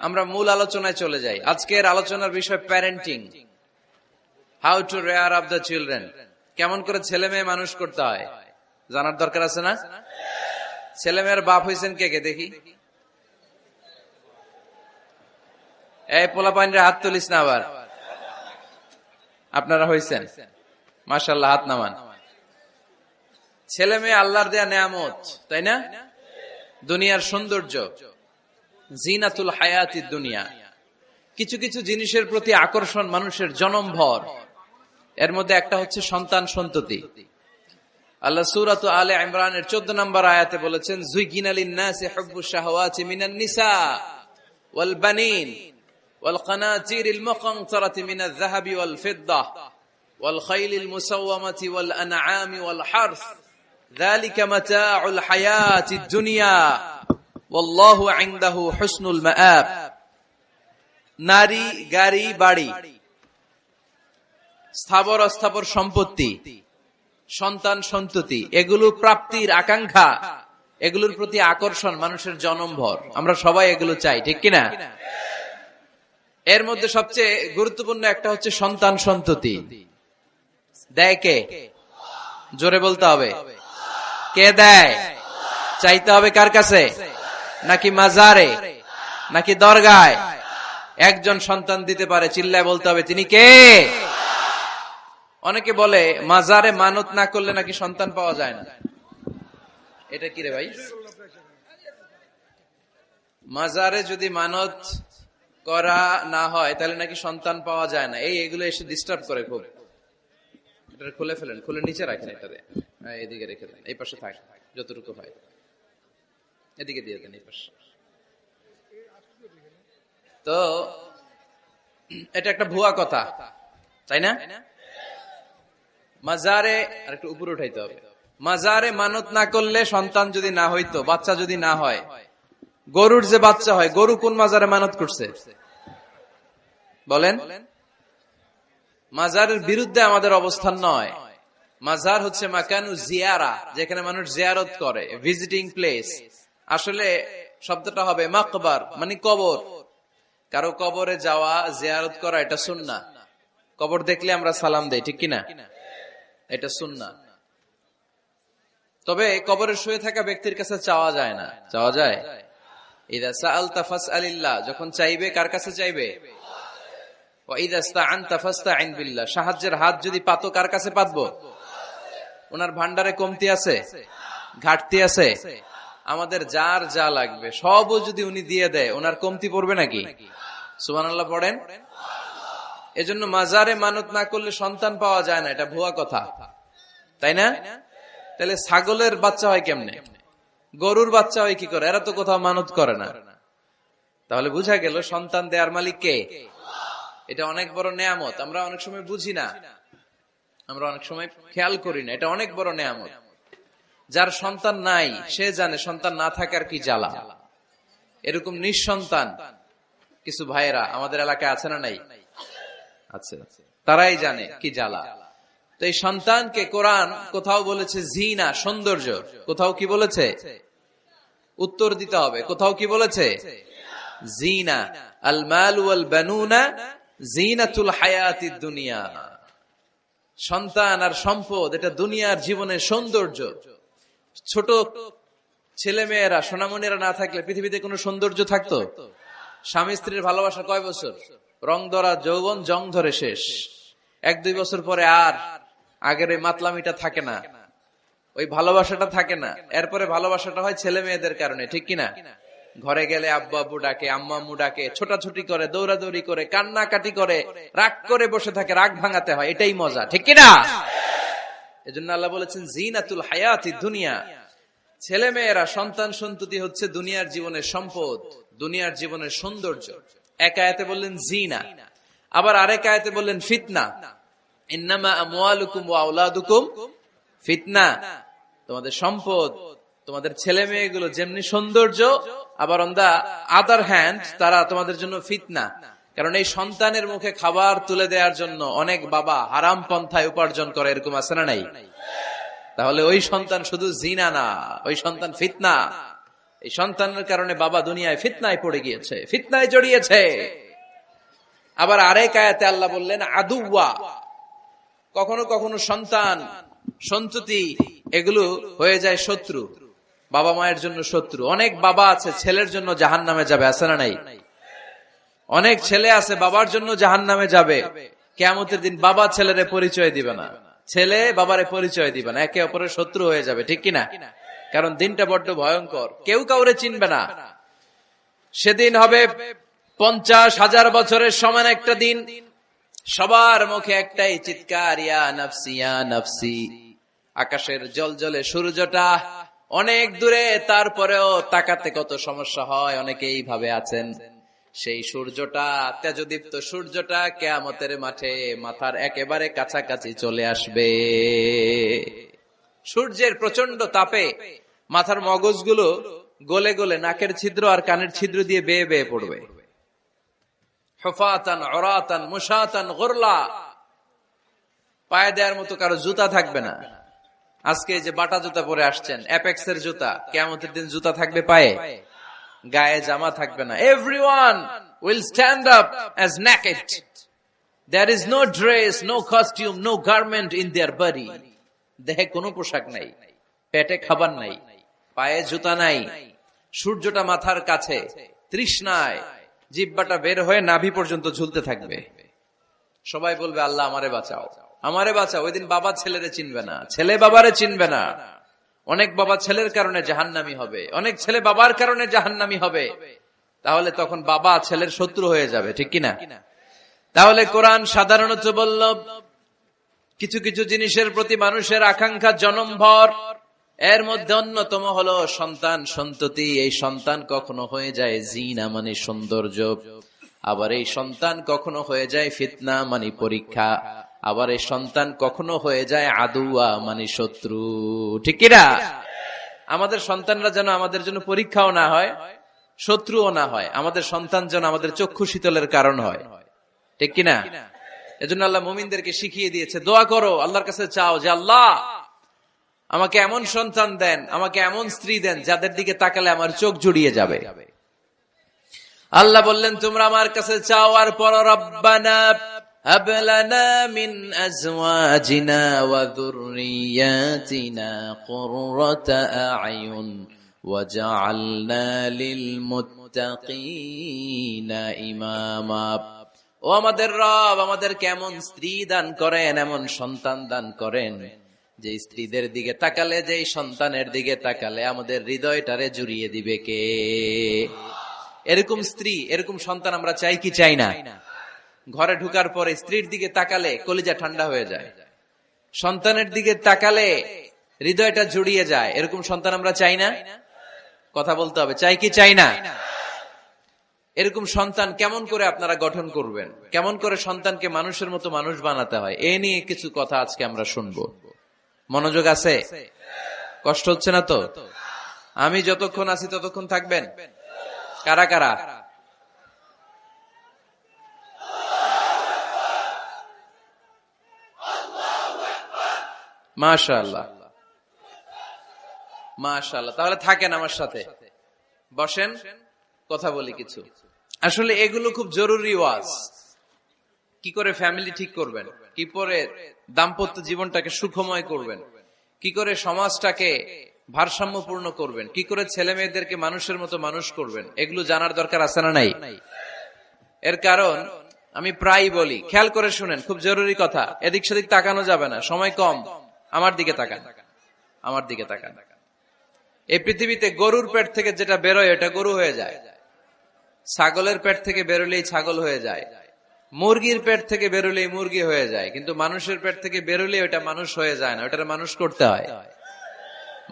আমরা মূল আলোচনায় চলে যাই। আজকের আলোচনার বিষয় parenting, how to rare up the children. কেমন করে ছেলে মেয়ে মানুষ করতে হয় জানার দরকার আছে না? ছেলে মেয়ের বাপ হয়েছেন কে কে দেখি? এই পোলাপাইনরা হাত তুলিস না আবার। আপনারা হয়েছেন? মাশাআল্লাহ, হাত নামান। ছেলে মেয়ে আল্লাহর দেয়া নেয়ামত, তাই না? দুনিয়ার সৌন্দর্য, জিনাতুল হায়াতিদ দুনিয়া। কিছু কিছু জিনিসের প্রতি আকর্ষণ মানুষের জনমভর। এর মধ্যে একটা হচ্ছে সন্তান সন্ততি। আল্লাহ সূরাত আলে ইমরানের 14 নম্বর আয়াতে বলেছেন, যুইগিনা লিন-নাসি হুব্বুশ শাহাওয়াতি মিনান নিসা ওয়াল বানিন ওয়াল কানাতিরিল মুকানতারাতি মিনাজ যাহাবি ওয়াল ফিদ্দাহ ওয়াল খাইলিল মুসাওয়ামাতি ওয়াল আনআমি ওয়াল হারস যালিকা মাতাউল হায়াতিদ দুনিয়া ওয়াল্লাহু ইনদাহু হুসনুল মাআব। নারী, গাড়ি, বাড়ি, স্থাবর অস্থাবর সম্পত্তি, সন্তান সন্ততি, এগুলো প্রাপ্তির আকাঙ্ক্ষা, এগুলোর প্রতি আকর্ষণ মানুষের জনমভর। আমরা সবাই এগুলো চাই, ঠিক কিনা? এর মধ্যে সবচেয়ে গুরুত্বপূর্ণ একটা হচ্ছে সন্তান সন্ততি। দেয় কে? জোরে বলতে হবে, কে দেয়? চাইতে হবে কার কাছে? নাকি মাজারে, নাকি দরগায়? একজন সন্তান দিতে পারে, চিল্লায় বলতে হবে তিনি কে? অনেকে বলে মাজারে মানত না করলে নাকি সন্তান পাওয়া যায় না। এটা কি রে ভাই? মাজারে যদি মানত করা না হয় তাহলে নাকি সন্তান পাওয়া যায় না। এগুলো এসে ডিস্টার্ব করে খুব। এটা খুলে ফেলেন, খুলে নিচে রাখেন, এটাতে এদিকে রেখে দেন, এই পাশে থাক যতটুকু হয়, এদিকে দিয়ে দেন এই পাশে। তো এটা একটা ভুয়া কথা, তাই না? মাজারে আর একটু উপরে উঠাইতে হবে। মাজারে মানত না করলে সন্তান যদি না হইতো, বাচ্চা যদি না হয়, গরুর যে বাচ্চা হয়, গরু কোন মাজারে মানত করছে বলেন? মাজারের বিরুদ্ধে আমাদের অবস্থান নয়। মাজার হচ্ছে মাকানু জিয়ারা, যেখানে মানুষ জিয়ারত করে, ভিজিটিং প্লেস। আসলে শব্দটা হবে মাকবার, মানে কবর। কারো কবরে যাওয়া, জিয়ারত করা, এটা সুন্নাহ। কবর দেখলে আমরা সালাম দেই, ঠিক কিনা? এটা সুন্নাহ। তবে কবরে শুয়ে থাকা ব্যক্তির কাছে চাওয়া যায় না। চাওয়া যায়? ইযা সাআলতা ফাসআলিল্লাহ, যখন চাইবে কার কাছে চাইবে? ওয়া ইযা ইসতাআনতা ফাসতাইন বিল্লাহ, সাহায্যের হাত যদি পাতো কার কাছে পাতবো? ওনার ভান্ডারে কমতি আছে, ঘাটতি আছে? আমাদের যার যা লাগবে সবও যদি উনি দিয়ে দেয়, ওনার কমতি পড়বে নাকি? সুবহানাল্লাহ পড়েন। এজন্য মাজারে মানত না করলে সন্তান পাওয়া যায় না, এটা ভুয়া কথা, তাই না? তাহলে ছাগলের বাচ্চা হয় কেমনে? গরুর বাচ্চা হয় কি করে? এরা তো কোথাও মানত করে না। তাহলে বুঝা গেল সন্তান দেয়ার মালিক কে? এটা অনেক বড় নেয়ামত। আমরা অনেক সময় বুঝি না, আমরা অনেক সময় খেয়াল করি না। এটা অনেক বড় নেয়ামত। যার সন্তান নাই সে জানে সন্তান না থাকার কি জ্বালা। এরকম নিঃসন্তান কিছু ভাইয়েরা আমাদের এলাকায় আছে না নাই? আছে। তারাই জানে কি জ্বালা। তো এই সন্তানকে কোরআন কোথাও বলেছে জিনা, সৌন্দর্য, কোথাও কি বলেছে? উত্তর দিতে হবে। কোথাও কি বলেছে? জিনা। আল মাল ওয়াল বানুনা জিনাতুল হায়াতিদ দুনিয়া। সন্তান আর সম্পদ এটা দুনিয়ার জীবনের সৌন্দর্য। ছোট ছেলে মেয়েরা, সোনামণিরা না থাকলে পৃথিবীতে কোনো সৌন্দর্য থাকতো? স্বামী স্ত্রীর ভালোবাসা কয় বছর? রং ধরা যৌবন, জং ধরে শেষ। 1-2 বছর পরে আর আগের ওই মাতলামিটা থাকে না, ওই ভালোবাসাটা থাকে না। এরপরে ভালোবাসাটা হয় ছেলে মেয়েদের কারণে, ঠিক কিনা? ঘরে গেলে আব্বু আব্বু ডাকে, আম্মা আম্মু ডাকে, ছোটাছুটি করে, দৌড়াদৌড়ি করে, কান্নাকাটি করে, রাগ করে বসে থাকে, রাগ ভাঙাতে হয়, এটাই মজা, ঠিক কিনা? এজন্য আল্লাহ বলেছেন জিনাতুল হায়াতিদ দুনিয়া। ছেলে মেয়েরা, সন্তান সন্ততি হচ্ছে দুনিয়ার জীবনের সম্পদ, দুনিয়ার জীবনের সৌন্দর্য। এক আয়াতে বললেন জিনা, আবার আরেক আয়াতে বললেন ফিতনা। ইন্নামা আমওয়ালুকুম ওয়া আওলাদুকুম ফিতনা। তোমাদের সম্পদ, তোমাদের ছেলে মেয়েগুলো যেমনি সৌন্দর্য, আবার অন দা আদার হ্যান্ড তারা তোমাদের জন্য ফিতনা। কারণ এই সন্তানের মুখে খাবার তুলে দেওয়ার জন্য অনেক বাবা হারাম পন্থায় উপার্জন করে, এরকম আছে না নাই? তাহলে ওই সন্তান শুধু জিনা না, ওই সন্তান ফিতনা। এই সন্তানের কারণে বাবা দুনিয়ায় ফিতনায় পড়ে গিয়েছে, ফিতনায় জড়িয়েছে। আবার আরেক আয়াতে আল্লাহ বললেন আদুওয়া, কখনো কখনো সন্তান সন্ততি এগুলো হয়ে যায় শত্রু, বাবা মায়ের জন্য শত্রু। অনেক বাবা আছে ছেলের জন্য জাহান্নামে যাবে, আছে না নাই? অনেক ছেলে আছে বাবার জন্য জাহান্নামে যাবে। কিয়ামতের দিন বাবা ছেলেরে পরিচয় দিবে না, ছেলে বাবারে পরিচয় দিবে না, একে অপরের শত্রু হয়ে যাবে, ঠিক কিনা? কারণ দিনটা বড্ড ভয়ঙ্কর, কেউ কাউরে চিনবে না। সেদিন হবে 50,000 বছরের সমান একটা দিন। সবার মুখে একটাই চিৎকার, ইয়া নাফসি ইয়া নাফসি। আকাশের জলজলে সূর্যটা অনেক দূরে, তারপরেও তাকাতে কত সমস্যা হয়, অনেকে এইভাবে আছেন। সেই সূর্যটা, তেজদীপ্ত সূর্যটা কিয়ামতের মাঠে মাথার একেবারে কাছাকাছি চলে আসবে। সূর্যের প্রচন্ড তাপে মাথার মগজগুলো গলে গলে নাকের ছিদ্র আর কানের ছিদ্র দিয়ে বেয়ে বেয়ে পড়বে। হুফাতান উরাতান মুশাতান গুরলা, পায়ে দেওয়ার মতো কারো জুতা থাকবে না। আজকে যে বাটা জুতা পরে আসছেন, অ্যাপেক্সের জুতা, কিয়ামতের দিন জুতা থাকবে পায়ে, গায়ে জামা থাকবে না। Everyone will stand up as naked. There is no dress, no costume, no garment in their body. দেহে কোনো পোশাক নাই, পেটে খাবার নাই, পায়ে জুতা নাই, সূর্যটা মাথার কাছে, তৃষ্ণায় জিহ্বাটা বের হয়ে নাভি পর্যন্ত ঝুলতে থাকবে। সবাই বলবে আল্লাহ আমারে বাঁচাও, আমারে বাঁচাও। ওই দিন বাবা ছেলেরে চিনবে না, ছেলে বাবারে চিনবে না। অনেক বাবা ছেলের কারণে জাহান্নামী হবে, অনেক ছেলে বাবার কারণে জাহান্নামী হবে। তাহলে তখন বাবা ছেলের শত্রু হয়ে যাবে, ঠিক কিনা? তাহলে কোরআন সাধারণত বলল কিছু কিছু জিনিসের প্রতি মানুষের আকাঙ্ক্ষা জনমভর, এর মধ্যে অন্যতম হলো সন্তান সন্ততি। এই সন্তান কখনো হয়ে যায় জিনা মানে সৌন্দর্য, আবার এই সন্তান কখনো হয়ে যায় ফিতনা মানে পরীক্ষা, আবার এই সন্তান কখনো হয়ে যায় আদুয়া মানে শত্রু, ঠিক কিনা? আমাদের সন্তানরা যেন আমাদের জন্য পরীক্ষাও না হয়, শত্রুও না হয়। আমাদের সন্তান যেন আমাদের চক্ষু শীতলের কারণ হয়, ঠিক কিনা? এজন্য আল্লাহ মুমিনদেরকে শিখিয়ে দিয়েছে, দোয়া করো, আল্লাহর কাছে চাও যে আল্লাহ আমাকে এমন সন্তান দেন, আমাকে এমন স্ত্রী দেন যাদের দিকে তাকালে আমার চোখ জুড়িয়ে যাবে। আল্লাহ বললেন তোমরা আমার কাছে চাও আর পড়ো, রব্বানা হাব লানা মিন আজওয়াজিনা ওয়া যুররিয়াতিনা কুররাতা আ'য়ুন ওয়াজআলনা লিল মুত্তাকিনা ইমামা। ও আমাদের রব, আমাদের কেমন স্ত্রী দান করেন, এমন সন্তান দান করেন যে স্ত্রীদের দিকে তাকালে, যে সন্তানের দিকে তাকালে আমাদের হৃদয়টারে জুড়িয়ে দিবে কে? এরকম স্ত্রী, এরকম সন্তান আমরা চাই কি চাই না? ঘরে ঢুকার পরে স্ত্রীর দিকে তাকালে কলিজা ঠান্ডা হয়ে যায়, সন্তানের দিকে তাকালে হৃদয়টা জুড়িয়ে যায়। এরকম সন্তান আমরা চাই না? কথা বলতে হবে, চাই কি চাই না? এরকম সন্তান কেমন করে আপনারা গঠন করবেন, কেমন করে সন্তানকে মানুষের মতো মানুষ বানাতে হয়, এ নিয়ে কিছু কথা আজকে আমরা শুনবো। মনোযোগ আছে? কষ্ট হচ্ছে না তো? আমি যতক্ষণ আছি ততক্ষণ থাকবেন? কারা কারা? মাশাআল্লাহ, মাশাআল্লাহ। তাহলে থাকেন আমার সাথে, বসেন, কথা বলি কিছু। আসলে এগুলো খুব জরুরি ওয়াজ। কি করে ফ্যামিলি ঠিক করবেন, কি করে দাম্পত্য জীবনটাকে সুখময় করবেন, কি করে সমাজটাকে ভারসাম্যপূর্ণ করবেন, কি করে ছেলে মেয়েদেরকে মানুষের মতো মানুষ করবেন, এগুলো জানার দরকার আছে না নাই? এর কারণ আমি প্রায় বলি, খেয়াল করে শুনেন, খুব জরুরি কথা, এদিক সেদিক তাকানো যাবে না, সময় কম। আমার দিকে তাকান, আমার দিকে তাকান। এই পৃথিবীতে গরুর পেট থেকে যেটা বেরোয় এটা গরু হয়ে যায়, ছাগলের পেট থেকে বেরোলেই ছাগল হয়ে যায়, মুরগির পেট থেকে বেরোলেই মুরগি হয়ে যায়, কিন্তু মানুষের পেট থেকে বেরোলে ওটা মানুষ হয়ে যায় না, ওটা মানুষ করতে হয়,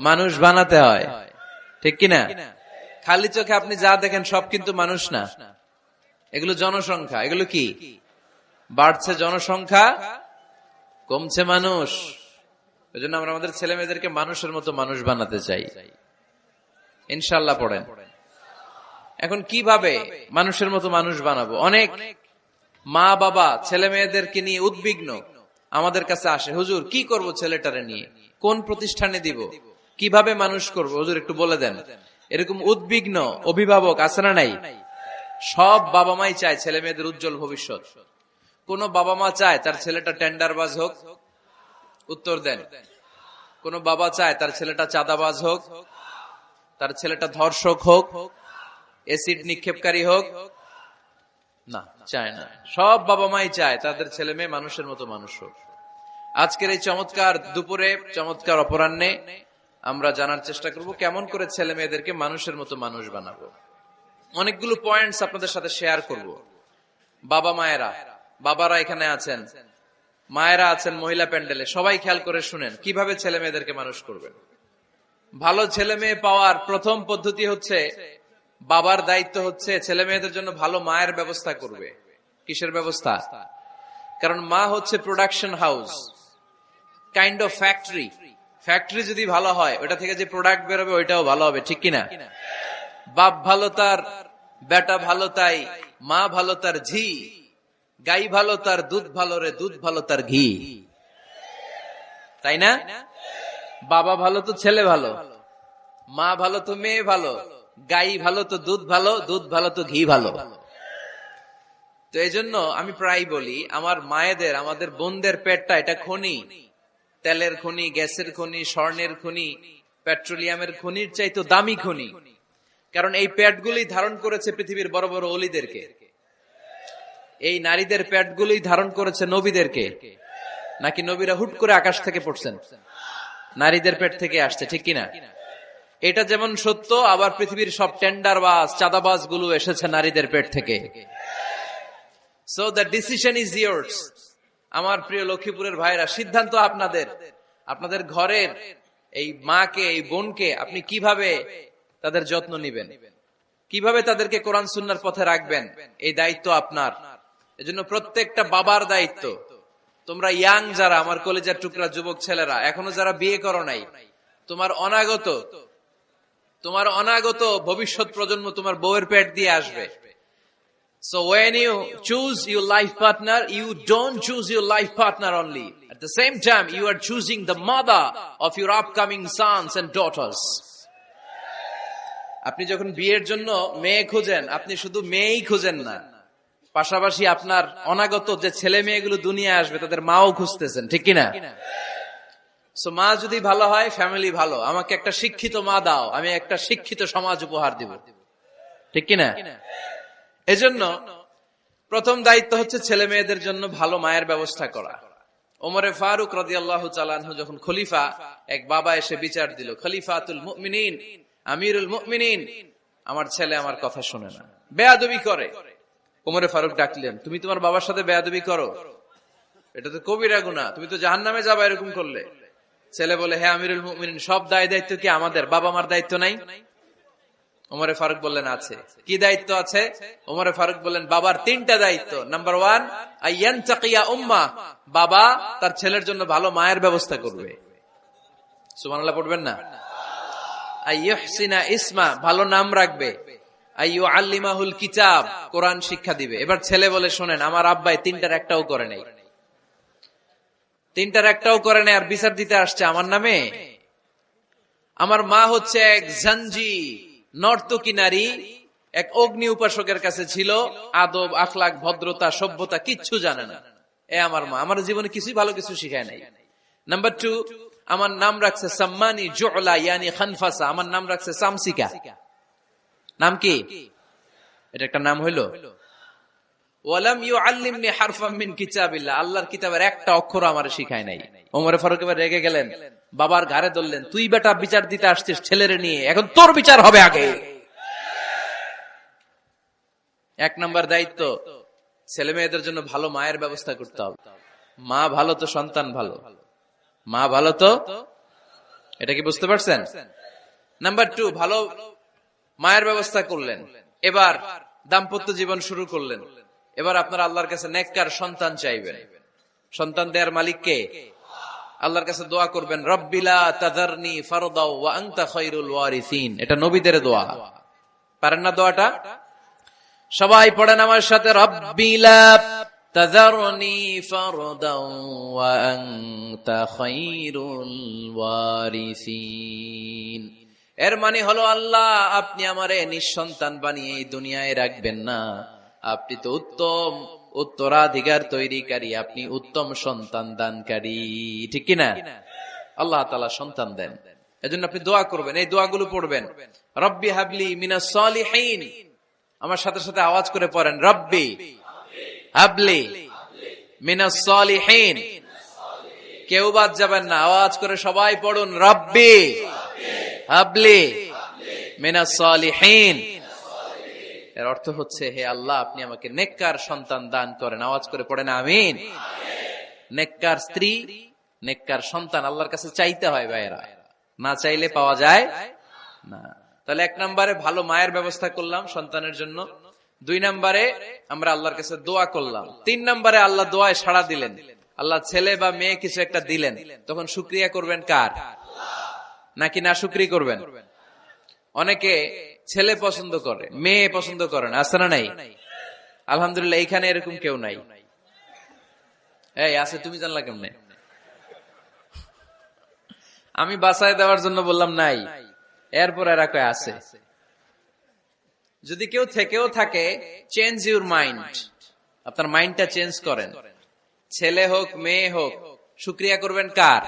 মানুষ বানাতে হয়, ঠিক কিনা? খালি চোখে আপনি যা দেখেন সব কিন্তু মানুষ না, এগুলো জনসংখ্যা। এগুলো কি? বাড়ছে জনসংখ্যা, কমছে মানুষ। ওই জন্য আমরা আমাদের ছেলে মেয়েদেরকে মানুষের মতো মানুষ বানাতে চাই, ইনশাআল্লাহ। পড়েন। এখন কিভাবে মানুষের মতো মানুষ বানাবো? অনেক মা বাবা ছেলে মেয়েদেরকে নিয়ে উদ্বিগ্ন, আমাদের কাছে আসে, হুজুর কি করব ছেলেটারে নিয়ে, কোন প্রতিষ্ঠানে দিব, কিভাবে মানুষ করব, হুজুর একটু বলে দেন। এরকম উদ্বিগ্ন অভিভাবক আছে না নাই? সব বাবা মাই চায় ছেলে মেয়েদের উজ্জ্বল ভবিষ্যৎ। কোন বাবা মা চায় তার ছেলেটা টেন্ডারবাজ হোক? উত্তর দেন। কোন বাবা চায় তার ছেলেটা চাঁদাবাজ হোক, তার ছেলেটা ধর্ষক হোক, এসিড নিক্ষেপকারী হোক? না, চায় না। সব বাবা মাই চায় তাদের ছেলে মেয়ে মানুষের মতো মানুষ হোক। আজকের এই চমৎকার দুপুরে, চমৎকার অপরাহ্নে আমরা জানার চেষ্টা করব কেমন করে ছেলে মেয়েদেরকে মানুষের মতো মানুষ বানাবো। অনেকগুলো পয়েন্টস আপনাদের সাথে শেয়ার করব। বাবা মায়েরা, বাবারা এখানে আছেন, মায়েরা আছেন মহিলা প্যান্ডেলে, সবাই খেয়াল করে শুনেন কিভাবে ছেলে মেয়েদেরকে মানুষ করবেন। ভালো ছেলে মেয়ে পাওয়ার প্রথম পদ্ধতি হচ্ছে, বাবার দায়িত্ব হচ্ছে ছেলে মেয়েদের জন্য ভালো মায়ের ব্যবস্থা করবে। কিসের ব্যবস্থা? কারণ মা হচ্ছে production house, kind of factory. Factory যদি ভালো হয়, ওটা থেকে যে প্রোডাক্ট বেরোবে ওইটাও ভালো হবে, ঠিক কিনা? বাপ ভালো তার বেটা ভালো তাই, মা ভালো তার ঝি, গাই ভালো তার দুধ ভালো রে, দুধ ভালো তার ঘি, তাই না? বাবা ভালো তো ছেলে ভালো, মা ভালো তো মেয়ে ভালো, গাই ভালো তো দুধ ভালো, দুধ ভালো তো ঘি ভালো। তো এই জন্য আমি প্রায় বলি, আমার মায়েদের, আমাদের বোনদের পেটটা এটা খনি, তেলের খনি, গ্যাসের খনি, স্বর্ণের খনি, পেট্রোলিয়ামের খনির চাইতো দামি খনি। কারণ এই পেটগুলোই ধারণ করেছে পৃথিবীর বড় বড় অলিদেরকে। এই নারীদের পেটগুলোই ধারণ করেছে নবীদেরকে। নাকি নবীরা হুট করে আকাশ থেকে পড়ছেন? নারীদের পেট থেকে আসছে, ঠিক কিনা? এটা যেমন সত্য, আবার পৃথিবীর সব টেন্ডারবাজ, চাঁদাবাজ গুলো এসেছে নারীদের পেট থেকে। So the decision is years. আমার প্রিয় লক্ষ্মীপুরের ভাইরা, সিদ্ধান্ত আপনাদের। আপনাদের ঘরের এই মাকে, এই বোনকে আপনি কিভাবে তাদের যত্ন নিবেন, কিভাবে তাদেরকে কোরআন সুন্নাহর পথে রাখবেন, এই দায়িত্ব আপনার। এজন্য প্রত্যেকটা বাবার দায়িত্ব। তোমরা ইয়াং যারা, আমার কলেজের টুকরা যুবক ছেলেরা, এখনো যারা বিয়ে করো নাই, তোমার অনাগত ভবিষ্যৎ প্রজন্ম তোমার বউয়ের পেট দিয়ে আসবে। So when you choose your life partner, you don't choose your life partner only. At the same time, you are choosing the mother of your upcoming sons and daughters. আপনি যখন বিয়ের জন্য মেয়ে খোঁজেন, আপনি শুধু মেয়েই খোঁজেন না, পাশাপাশি আপনার অনাগত যে ছেলে মেয়েগুলো দুনিয়ায় আসবে তাদের মাও খুঁজতেছেন, ঠিক কিনা? সো মা যদি ভালো হয়, ফ্যামিলি ভালো। আমাকে একটা শিক্ষিত মা দাও, আমি একটা শিক্ষিত সমাজ উপহার দিব, ঠিক কিনা? এজন্য প্রথম দায়িত্ব হচ্ছে ছেলে মেয়েদের জন্য ভালো মায়ের ব্যবস্থা করা। ওমরে ফারুক রাদিয়াল্লাহু তাআলা আনহু যখন খলিফা, এক বাবা এসে বিচার দিল, খলিফাতুল মুমিনিন, আমিরুল মুমিনিন, আমার ছেলে আমার কথা শুনে না, বেয়াদবি করে। ওমরে ফারুক ডাকলেন, তুমি তোমার বাবার সাথে বেয়াদবি করো? এটা তো কবিরা গুনাহ, তুমি তো জাহান্নামে যাবে এরকম করলে। ছেলে বলে, হ্যাঁ আমিরুল মুমিনিন, সব দায়িত্ব কি আমাদের? বাবা মার দায়িত্ব নাই? ওমরে ফারুক বললেন, আছে। কি দায়িত্ব আছে? ওমরে ফারুক বললেন, বাবার 3টা দায়িত্ব। নাম্বার 1, আইয়ানতাকিয়া উম্মাহ, বাবা তার ছেলের জন্য ভালো মায়ের ব্যবস্থা করবে। সুবহানাল্লাহ পড়বেন না? আইয়ুহসিনা ইসমা, ভালো নাম রাখবে। আইয়ুআল্লিমাহুল কিতাব, কোরআন শিক্ষা দিবে। এবার ছেলে বলে, শোনেন, আমার আব্বাই 3টার একটাও করে নাই, 3টার একটাও করে নাই, আর বিচার দিতে আসছে আমার নামে। আমার মা হচ্ছে এক জাঞ্জি, নর্তকী নারী, এক অগ্নি উপাসকের কাছে ছিল, আদব, আখলাক, ভদ্রতা, সভ্যতা কিচ্ছু জানে না। আমার মা আমার জীবনে কিছুই ভালো কিছু শিখায় নাই। নাম্বার 2, আমার নাম রাখছে সাম্মানি জুলা, ইয়ানি খানফাসা, আমার নাম রাখছে সামসিকা। নাম কি? এটা একটা নাম হইল? ওয়ালাম ইউআল্লিমনি হারফাম মিন কিতাবিল্লাহ, আল্লাহর কিতাবের একটা অক্ষর আমারে শিখায় নাই। ওমরে ফারুক এবার রেগে গেলেন, বাবার ঘাড়ে ধরলেন, তুই বেটা বিচার দিতে আসছিস ছেলেরে নিয়ে, এখন তোর বিচার হবে আগে। 1 নাম্বার দায়িত্ব, ছেলে মেয়েদের জন্য ভালো মায়ের ব্যবস্থা করতে হবে। মা ভালো তো সন্তান ভালো, মা ভালো তো, এটা কি বুঝতে পারছেন? নাম্বার 2, ভালো মায়ের ব্যবস্থা করলেন, এবার দাম্পত্য জীবন শুরু করলেন। এবার আপনারা আল্লাহর কাছে নেককার সন্তান চাইবেন। সন্তান দেয়ার মালিক কে? আল্লাহর কাছে দোয়া করবেন, রব্বিলা তাযারনি ফারদাও ওয়া আনতা খায়রুল ওয়ারিসিন। এটা নবীদের দোয়া, পারেন না দোয়াটা? সবাই পড়েন আমার সাথে, রব্বিলা তাযারনি ফারদাও ওয়া আনতা খায়রুল ওয়ারিসিন। এর মানে হলো আল্লাহ আপনি আমারে নিঃসন্তান বানিয়ে এই দুনিয়ায় রাখবেন না, আপনি তো উত্তম উত্তরাধিকার তৈরিকারী, আপনি উত্তম সন্তান দানকারী, ঠিক কিনা? আল্লাহ তাআলা সন্তান দেন, এজন্য আপনি দোয়া করবেন, এই দোয়াগুলো পড়বেন। রব্বি হাবলি মিনাস সালিহিন, আমার সাথে সাথে আওয়াজ করে পড়েন, রব্বি হাবলি মিনাস সালিহিন। কেউ বাদ যাবেন না, আওয়াজ করে সবাই পড়ুন, রব্বি হাবলি মিনাস সালিহিন। এর অর্থ হচ্ছে, হে আল্লাহ আপনি আমাকে নেককার সন্তান দান করেন। আওয়াজ করে পড়েন আমিন। নেককার স্ত্রী, নেককার সন্তান আল্লাহর কাছে চাইতে হয় ভাইয়েরা, না চাইলে পাওয়া যায় না। তাহলে 1 নম্বরে ভালো মায়ের ব্যবস্থা করলাম সন্তানের জন্য, 2 নম্বরে আমরা আল্লাহর কাছে দোয়া করলাম, 3 নম্বরে আল্লাহ দোয়ায় সাড়া দিলেন, আল্লাহ ছেলে বা মেয়ে কিছু একটা দিলেন, তখন শুকরিয়া করবেন কার? নাকি না শুকরিয়া করবেন? অনেকে ছেলে পছন্দ করে, মেয়ে পছন্দ করেন, আছে না নাই? আলহামদুলিল্লাহ এখানে এরকম কেউ নাই। এই আছে, তুমি জানলা কেমনে? আমি বাঁচায় দেওয়ার জন্য বললাম নাই, এরপর এরা কয় আছে। যদি কেউ থেকেও থাকে, চেঞ্জ ইউর মাইন্ড, আপনার মাইন্ডটা চেঞ্জ করেন। ছেলে হোক মেয়ে হোক, শুকরিয়া করবেন কার?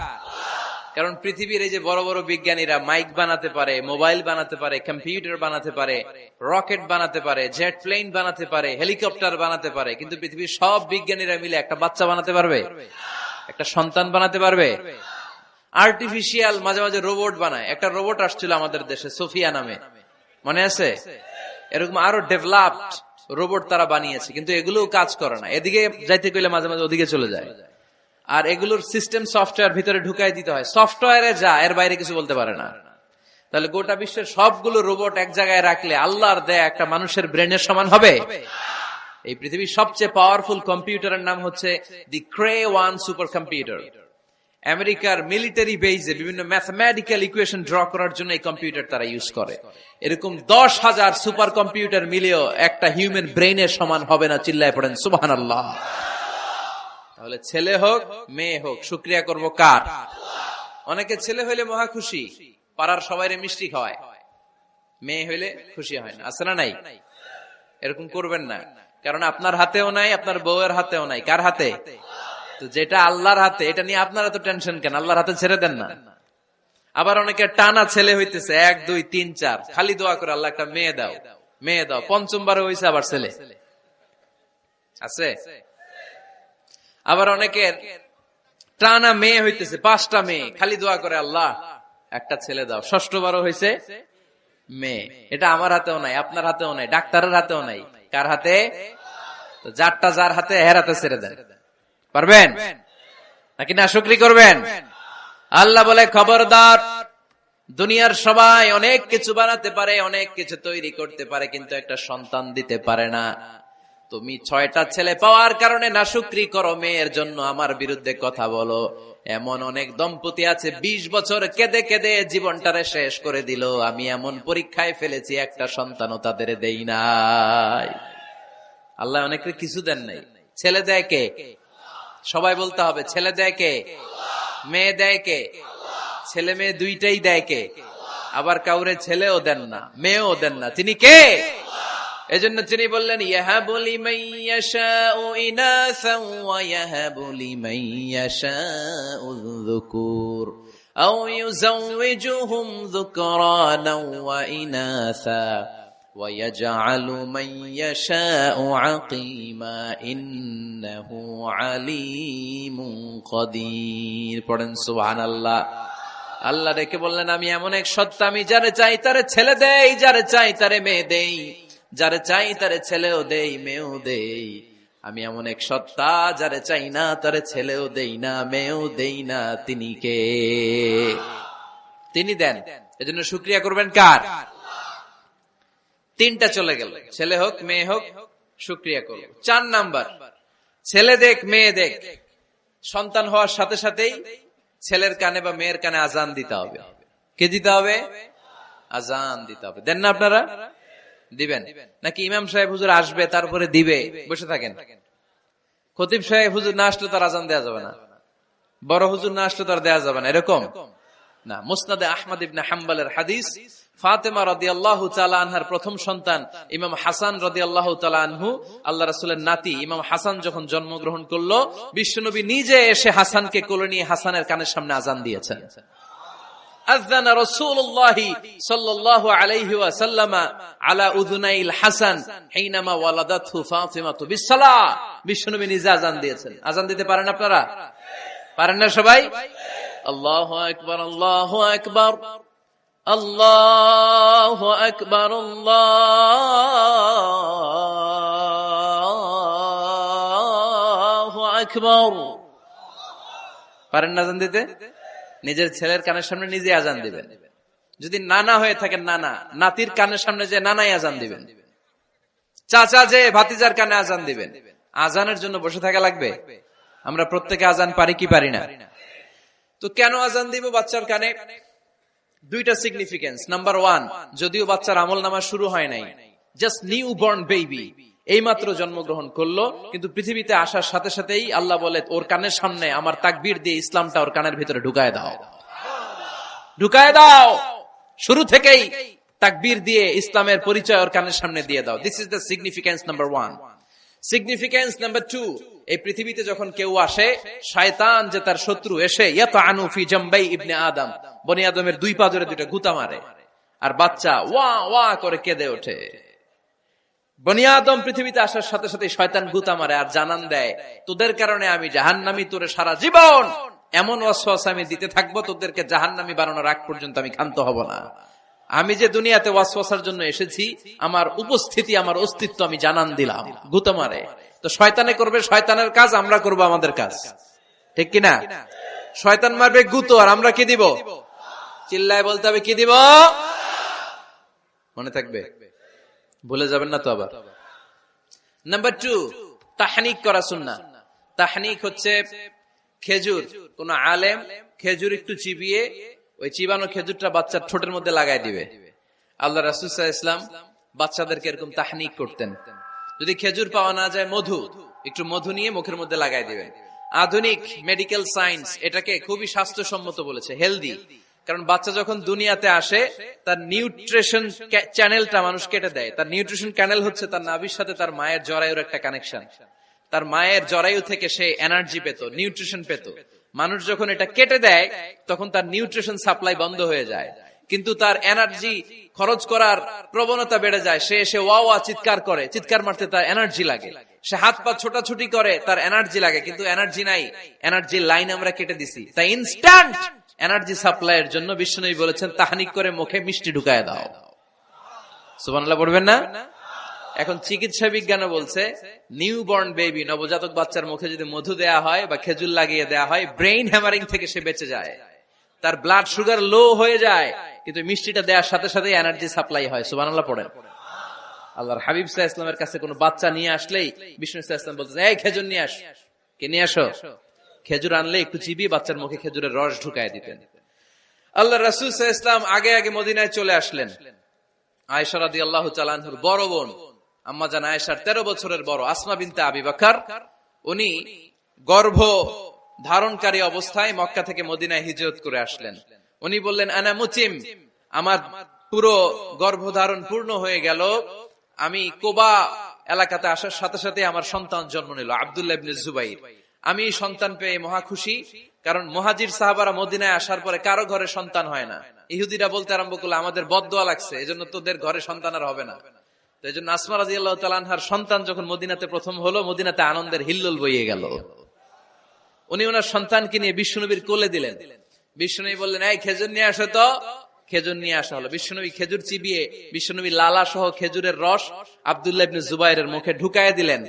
কারণ পৃথিবীর এই যে বড় বড় বিজ্ঞানীরা মাইক বানাতে পারে, মোবাইল বানাতে পারে, কম্পিউটার বানাতে পারে, রকেট বানাতে পারে, জেট প্লেন বানাতে পারে, হেলিকপ্টার বানাতে পারে, কিন্তু পৃথিবীর সব বিজ্ঞানীরা মিলে একটা বাচ্চা বানাতে পারবে? একটা সন্তান বানাতে পারবে? আর্টিফিশিয়াল মাঝে মাঝে রোবট বানায়। একটা রোবট আসছিল আমাদের দেশে, সোফিয়া নামে, মনে আছে? এরকম আরো ডেভেলপড রোবট তারা বানিয়েছে, কিন্তু এগুলো কাজ করে না। এদিকে যাইতে কইলে মাঝে মাঝে ওদিকে চলে যায়। আর এগুলোর সিস্টেম সফটওয়্যার ভিতরে ঢুকাই দিতে হয়, সফটওয়্যারে যা, এর বাইরে কিছু বলতে পারে না। তাহলে গোটা বিশ্বের সবগুলো রোবট এক জায়গায় রাখলে আল্লাহর দেয়া একটা মানুষের ব্রেনের সমান হবে? এই পৃথিবীর সবচেয়ে পাওয়ারফুল কম্পিউটারের নাম হচ্ছে দি ক্রে 1 সুপার কম্পিউটার। আমেরিকার মিলিটারি বেজে বিভিন্ন ম্যাথমেটিক্যাল ইকুয়েশন ড্র করার জন্য এই কম্পিউটার তারা ইউজ করে। এরকম 10,000 সুপার কম্পিউটার মিলেও একটা হিউম্যান ব্রেইনের সমান হবে না। চিল্লায় পড়েন সুবহানাল্লাহ। তাহলে ছেলে হোক মেয়ে হোক, শুকরিয়া করব কার? অনেকে ছেলে হইলে মহা খুশি, পাড়ার সবাইরে মিষ্টি খাওয়ায়, মেয়ে হইলে খুশি হয় না, আছে না নাই? এরকম করবেন না, কারণ আপনার হাতেও নাই, আপনার বউয়ের হাতেও নাই। কার হাতে? তো যেটা আল্লাহর হাতে, এটা নিয়ে আপনারা তো টেনশন কেন? আল্লাহর হাতে ছেড়ে দেন না। আবার অনেকে টানা ছেলে হইতেছে 1 2 3 4, খালি দোয়া করে আল্লাহ একটা মেয়ে দাও, মেয়ে দাও। 5ম বারে হইছে আবার ছেলে, আছে? আবার অনেকের টানা মেয়ে হইতেছে 5টা মেয়ে, খালি দোয়া করে আল্লাহ একটা ছেলে দাও। 6ষ্ঠ বারও হইছে মেয়ে। এটা আমার হাতেও নাই, আপনার হাতেও নাই, ডাক্তারের হাতেও নাই। কার হাতে? তো যারটা যার হাতে, এর হাতে ছেড়ে দেন। পারবেন নাকি না শুকরি করবেন? আল্লাহ বলে, খবরদার, দুনিয়ার সবাই অনেক কিছু বানাতে পারে, অনেক কিছু তৈরি করতে পারে, কিন্তু একটা সন্তান দিতে পারে না। তুমি 6টা ছেলে পাওয়ার কারণে না শুকরি করো, মেয়ের জন্য আমার বিরুদ্ধে কথা বলো। এমন অনেক দম্পতি আছে 20 বছর কেঁদে কেঁদে জীবনটারে শেষ করে দিল। আমি এমন পরীক্ষায় ফেলেছি, একটা সন্তানও তাদের দেই নাই। আল্লাহ অনেকের কিছু দেন নাই। ছেলে দেয় কে? সবাই বলতে হবে, ছেলে দেয় কে? মেয়ে দেয় কে? ছেলে মেয়ে দুইটাই দেয় কে? আবার কাউরে ছেলেও দেন না, মেয়েও দেন না, তিনি কে? এজন্য তিনি বললেন, ইয়াহাবু লিমান ইয়াশাউ ইনাসান ওয়া ইয়াহাবু লিমান ইয়াশাউ যুকুর আও ইউযাওয়িজুহুম যুকরানাও ওয়া ইনাসা ওয়া ইয়াজআলু মান ইয়াশাউ আকিমা ইন্নাহু আলীমুন কাদির। পড়েন সুবহানাল্লাহ। আল্লাহ ডেকে বললেন, আমি এমন এক সত্তা, আমি যারে চাই তারে ছেলে দেই, যারে চাই তারে মেয়ে দেই, যারে চাই তারে ছেলেও দেই, মেয়েও দেই। আমি এমন এক সত্তা, যারে চাই না তারে ছেলেও দেই না, মেয়েও দেই না। তিনি কে? তিনি দেন। এজন্য শুকরিয়া করবেন কার? 3টা চলে গেল, ছেলে হোক মেয়ে হোক, শুকরিয়া করব। 4 নাম্বার, ছেলে দেখ মেয়ে দেখ, সন্তান হওয়ার সাথে সাথেই ছেলের কানে বা মেয়ের কানে আজান দিতে হবে। কে দিতে হবে? আজান দিতে হবে। দেন না আপনারা? দিবেন নাকি? ইমাম সাহেব হুজুর আসবে, তারপরে দিবে, বসে থাকেন? খতিব সাহেব হুজুর না আসলে তার আজান দেওয়া যাবে না, বড় হুজুর না আসলে তার দেওয়া যাবে না, এরকম না। মুসনাদে আহমদ ইবনে হাম্বলের হাদিস, ফাতেমা রাদিয়াল্লাহু তাআলা আনহার প্রথম সন্তান ইমাম হাসান রাদিয়াল্লাহু তাআলা আনহু, আল্লাহ রাসূলের নাতি ইমাম হাসান যখন জন্মগ্রহণ করলো, বিশ্বনবী নিজে এসে হাসানকে কোলে নিয়ে হাসানের কানের সামনে আযান দিয়েছেন। আযানা রাসূলুল্লাহ সাল্লাল্লাহু আলাইহি ওয়াসাল্লাম আলা উযুনাইল হাসান হিনামা ওয়ালাদাতহু ফাতিমাতু বিসসালাহ। বিশ্বনবী নিজে আযান দিয়েছেন। আযান দিতে পারেন আপনারা? পারেন না সবাই? আল্লাহু আকবার, আল্লাহু আকবার, আল্লাহু আকবার, আল্লাহু আকবার। পারেন না আযান দিতে? নিজের ছেলের কানের সামনে নিজে আযান দিবেন। যদি নানা হয়ে থাকেন, নানা নাতির কানের সামনে যে নানাই আযান দিবেন, চাচা যে ভাতিজার কানে আযান দিবেন। আযানের জন্য বসে থাকা লাগবে? আমরা প্রত্যেকে আযান পারি কি পারি না? তো কেন আযান দিব বাচ্চার কানে? দুইটা সিগনিফিকেন্স। নাম্বার 1, যদিও বাচ্চার আমলনামা শুরু হয় নাই, জাস্ট নিউ বর্ন বেবি, এইমাত্র জন্মগ্রহণ করলো, কিন্তু পৃথিবীতে আসার সাথে সাথেই আল্লাহ বলে ওর কানের সামনে আমার তাকবীর দিয়ে ইসলামটা ওর কানের ভিতরে ঢুকায় দাও, ঢুকায় দাও। শুরু থেকেই তাকবীর দিয়ে ইসলামের পরিচয় ওর কানের সামনে দিয়ে দাও। This is the significance number 1। Significance number 2, এই পৃথিবীতে যখন কেউ আসে, শয়তান যে তার শত্রু এসে ইয়াতাআনু ফি জামবাই ইবনে আদম, বনি আদমের দুই পা ধরে দুইটা গুতা মারে, আর বাচ্চা ওয়া ওয়া করে কেঁদে ওঠে। বনি আদম পৃথিবীতে আসার সাথে সাথে শয়তান গুতা মারে আর জানান দেয়, তোদের কারণে আমি জাহান্নামী, তোরে সারা জীবন এমন ওয়াসওয়াসা আমি দিতে থাকবো, তোদেরকে জাহান্নামী বানানোর আগ পর্যন্ত আমি ক্ষান্ত হব না। আমি যে দুনিয়াতে ওয়াসওয়াসার জন্য এসেছি, আমার উপস্থিতি, আমার অস্তিত্ব আমি জানান দিলাম। গুতা মারে। তো শয়তানে করবে শয়তানের কাজ, আমরা করব আমাদের কাজ, ঠিক কিনা? শয়তান মারবে গুতো, আর আমরা কি দিব? চিল্লায় বলতে হবে কি দিব? মনে থাকবে, ভুলে যাবেন না তো আবার। নাম্বার 2, তাহনিক করা সুন্নাহ। তাহনিক হচ্ছে খেজুর, কোন আলেম খেজুর একটু চিবিয়ে ওই চিবানো খেজুরটা বাচ্চার ঠোঁটের মধ্যে লাগাই দিবে। আল্লাহ রাসূল সাল্লাল্লাহু আলাইহি ওয়াসাল্লাম বাচ্চাদেরকে এরকম তাহনিক করতেন। যদি খেজুর পাওয়া না যায়, একটু মধু নিয়ে মুখের মধ্যে লাগাই দিবেন। আধুনিক মেডিকেল সায়েন্স এটাকে খুবই স্বাস্থ্যসম্মত বলেছে, হেলদি। কারণ বাচ্চা যখন দুনিয়াতে আসে, তার নিউট্রিশন চ্যানেলটা মানুষ কেটে দেয়। তার নিউট্রিশন চ্যানেল হচ্ছে তার নাভির সাথে তার মায়ের জরায়ুর একটা কানেকশন। তার মায়ের জরায়ু থেকে সে এনার্জি পেত, নিউট্রিশন পেত। মানুষ যখন এটা কেটে দেয়, তখন তার নিউট্রিশন সাপ্লাই বন্ধ হয়ে যায়, কিন্তু তার এনার্জি খরচ করার প্রবণতা বেড়ে যায়। সে এসে ওয়া ওয়া চিৎকার করে, চিৎকার মারতে তার এনার্জি লাগে। সে হাত পা ছোটাছুটি করে, তার এনার্জি লাগে, কিন্তু এনার্জি নাই। এনার্জির লাইন আমরা কেটে দিছি। তাই ইনস্ট্যান্ট এনার্জি সাপ্লাইয়ের জন্য বিশ্বনবী বলেছেন, তাহনিক করে মুখে মিষ্টি ঢুকায় দাও। সুবহানাল্লাহ পড়বেন না? এখন চিকিৎসা বিজ্ঞানও বলছে, নিউবর্ন বেবি, নবজাতক বাচ্চার মুখে যদি মধু দেয়া হয় বা খেজুর লাগিয়ে দেয়া হয়, ব্রেইন হ্যামারিং থেকে সে বেঁচে যায়। তার ব্লাড সুগার লো হয়ে যায়, কিন্তু মিষ্টিটা দেওয়ার সাথে সাথে এনার্জি সাপ্লাই হয়। সুবহানাল্লাহ পড়েন। আল্লাহর হাবিব সাল্লাল্লাহু আলাইহি ওয়াসাল্লামের কাছে কোনো বাচ্চা নিয়ে আসলেই বিষ্ণু সাল্লাল্লাহু আলাইহি ওয়াসাল্লাম বলতেন, এই খেজুর নিয়ে আস। কে নিয়ে আসো? খেজুর আনলে একটু চিবিয়ে বাচ্চার মুখে খেজুরের রস ঢুকায় দিতেন। আল্লাহ রাসূল সাল্লাল্লাহু আলাইহি ওয়াসাল্লাম আগে আগে মদিনায় চলে আসলেন। আয়েশা রাদিয়াল্লাহু তাআলা আনহার বড় বোন, আম্মা জান আয়েশার 13 বছরের বড় আসমা বিনতে আবি বকর, উনি গর্ভ ধারণকারী অবস্থায় মক্কা থেকে মদিনায় হিজরত করে আসলেন। উনি বললেন, আনা মুতিম, আমার পুরো গর্ভধারণ পূর্ণ হয়ে গেল। আমি কোবা এলাকাতে আসার সাথে সাথে আমার সন্তান জন্ম নিল, আব্দুল্লাহ ইবনে জুবাইর। আমি সন্তান পেয়ে মহা খুশি, কারণ মুহাজির সাহাবারা মদিনায় আসার পরে কারো ঘরে সন্তান হয় না। ইহুদিরা বলতে আরম্ভ করলো, আমাদের বদদোয়া লাগছে, এজন্য তোদের ঘরে সন্তান আর হবে না। তো এই জন্য আসমা রাদিয়াল্লাহু তাআলা আনহার সন্তান যখন মদিনাতে প্রথম হলো, মদিনাতে আনন্দের হিল্লোল বইয়ে গেল। উনি ওনার সন্তানকে নিয়ে বিশ্বনবীর কোলে দিলেন। বিশ্বনবী বললেন, এই খেজুর নিয়ে আসো তো। খেজুর নিয়ে আসা হলো। বিশ্বনবী খেজুর চিবিয়ে বিশ্বনবী লালা সহ খেজুরের রস আব্দুল্লাহ ইবনে জুবাইরের মুখে ঢুকায় দিলেন।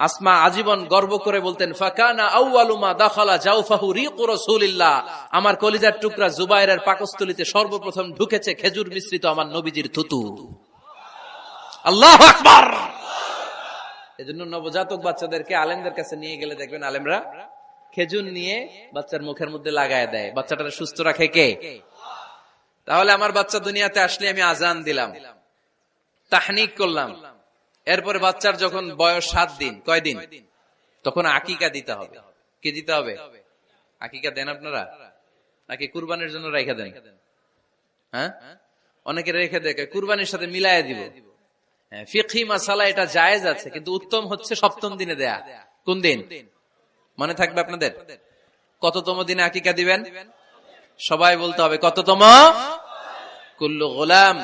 আসমা আজীবন গর্ব করে বলতেন, ফাকানা আউয়ালু মা দাখালা জাওফাহু রিকু রাসূলিল্লাহ, আমার কলিজার টুকরা জুবাইরের পাকস্থলীতে সর্বপ্রথম ঢুকেছে খেজুর মিশ্রিত আমার নবীজির থুতু। আল্লাহু আকবার। এজন্য নবজাতক বাচ্চাদেরকে আলেমদের কাছে নিয়ে গেলে দেখবেন আলেমরা খেজুর নিয়ে বাচ্চার মুখের মধ্যে লাগায় দেয়। বাচ্চাটাকে সুস্থ রাখে কে? তাহলে আমার বাচ্চা দুনিয়াতে আসলে আমি আজান দিলাম, তাহনিক করলাম, এরপরে বাচ্চার যখন বয়স 7 দিন, কয়দিন, তখন আকিকা দিতে হবে। কি দিতে হবে? আকিকা দেন আপনারা নাকি কুরবানির জন্য রাইখা দেন? হ্যাঁ, অনেকে রেখে দেখে কুরবানির সাথে মিলাইয়া দিব। ফিকহি মাসালা এটা জায়েজ আছে, কিন্তু উত্তম হচ্ছে সপ্তম দিনে দেয়া। কোন দিন মনে থাকবে আপনাদের? কততম দিনে আকিকা দিবেন? সবাই বলতে হবে কততম? কুল্লু গোলাম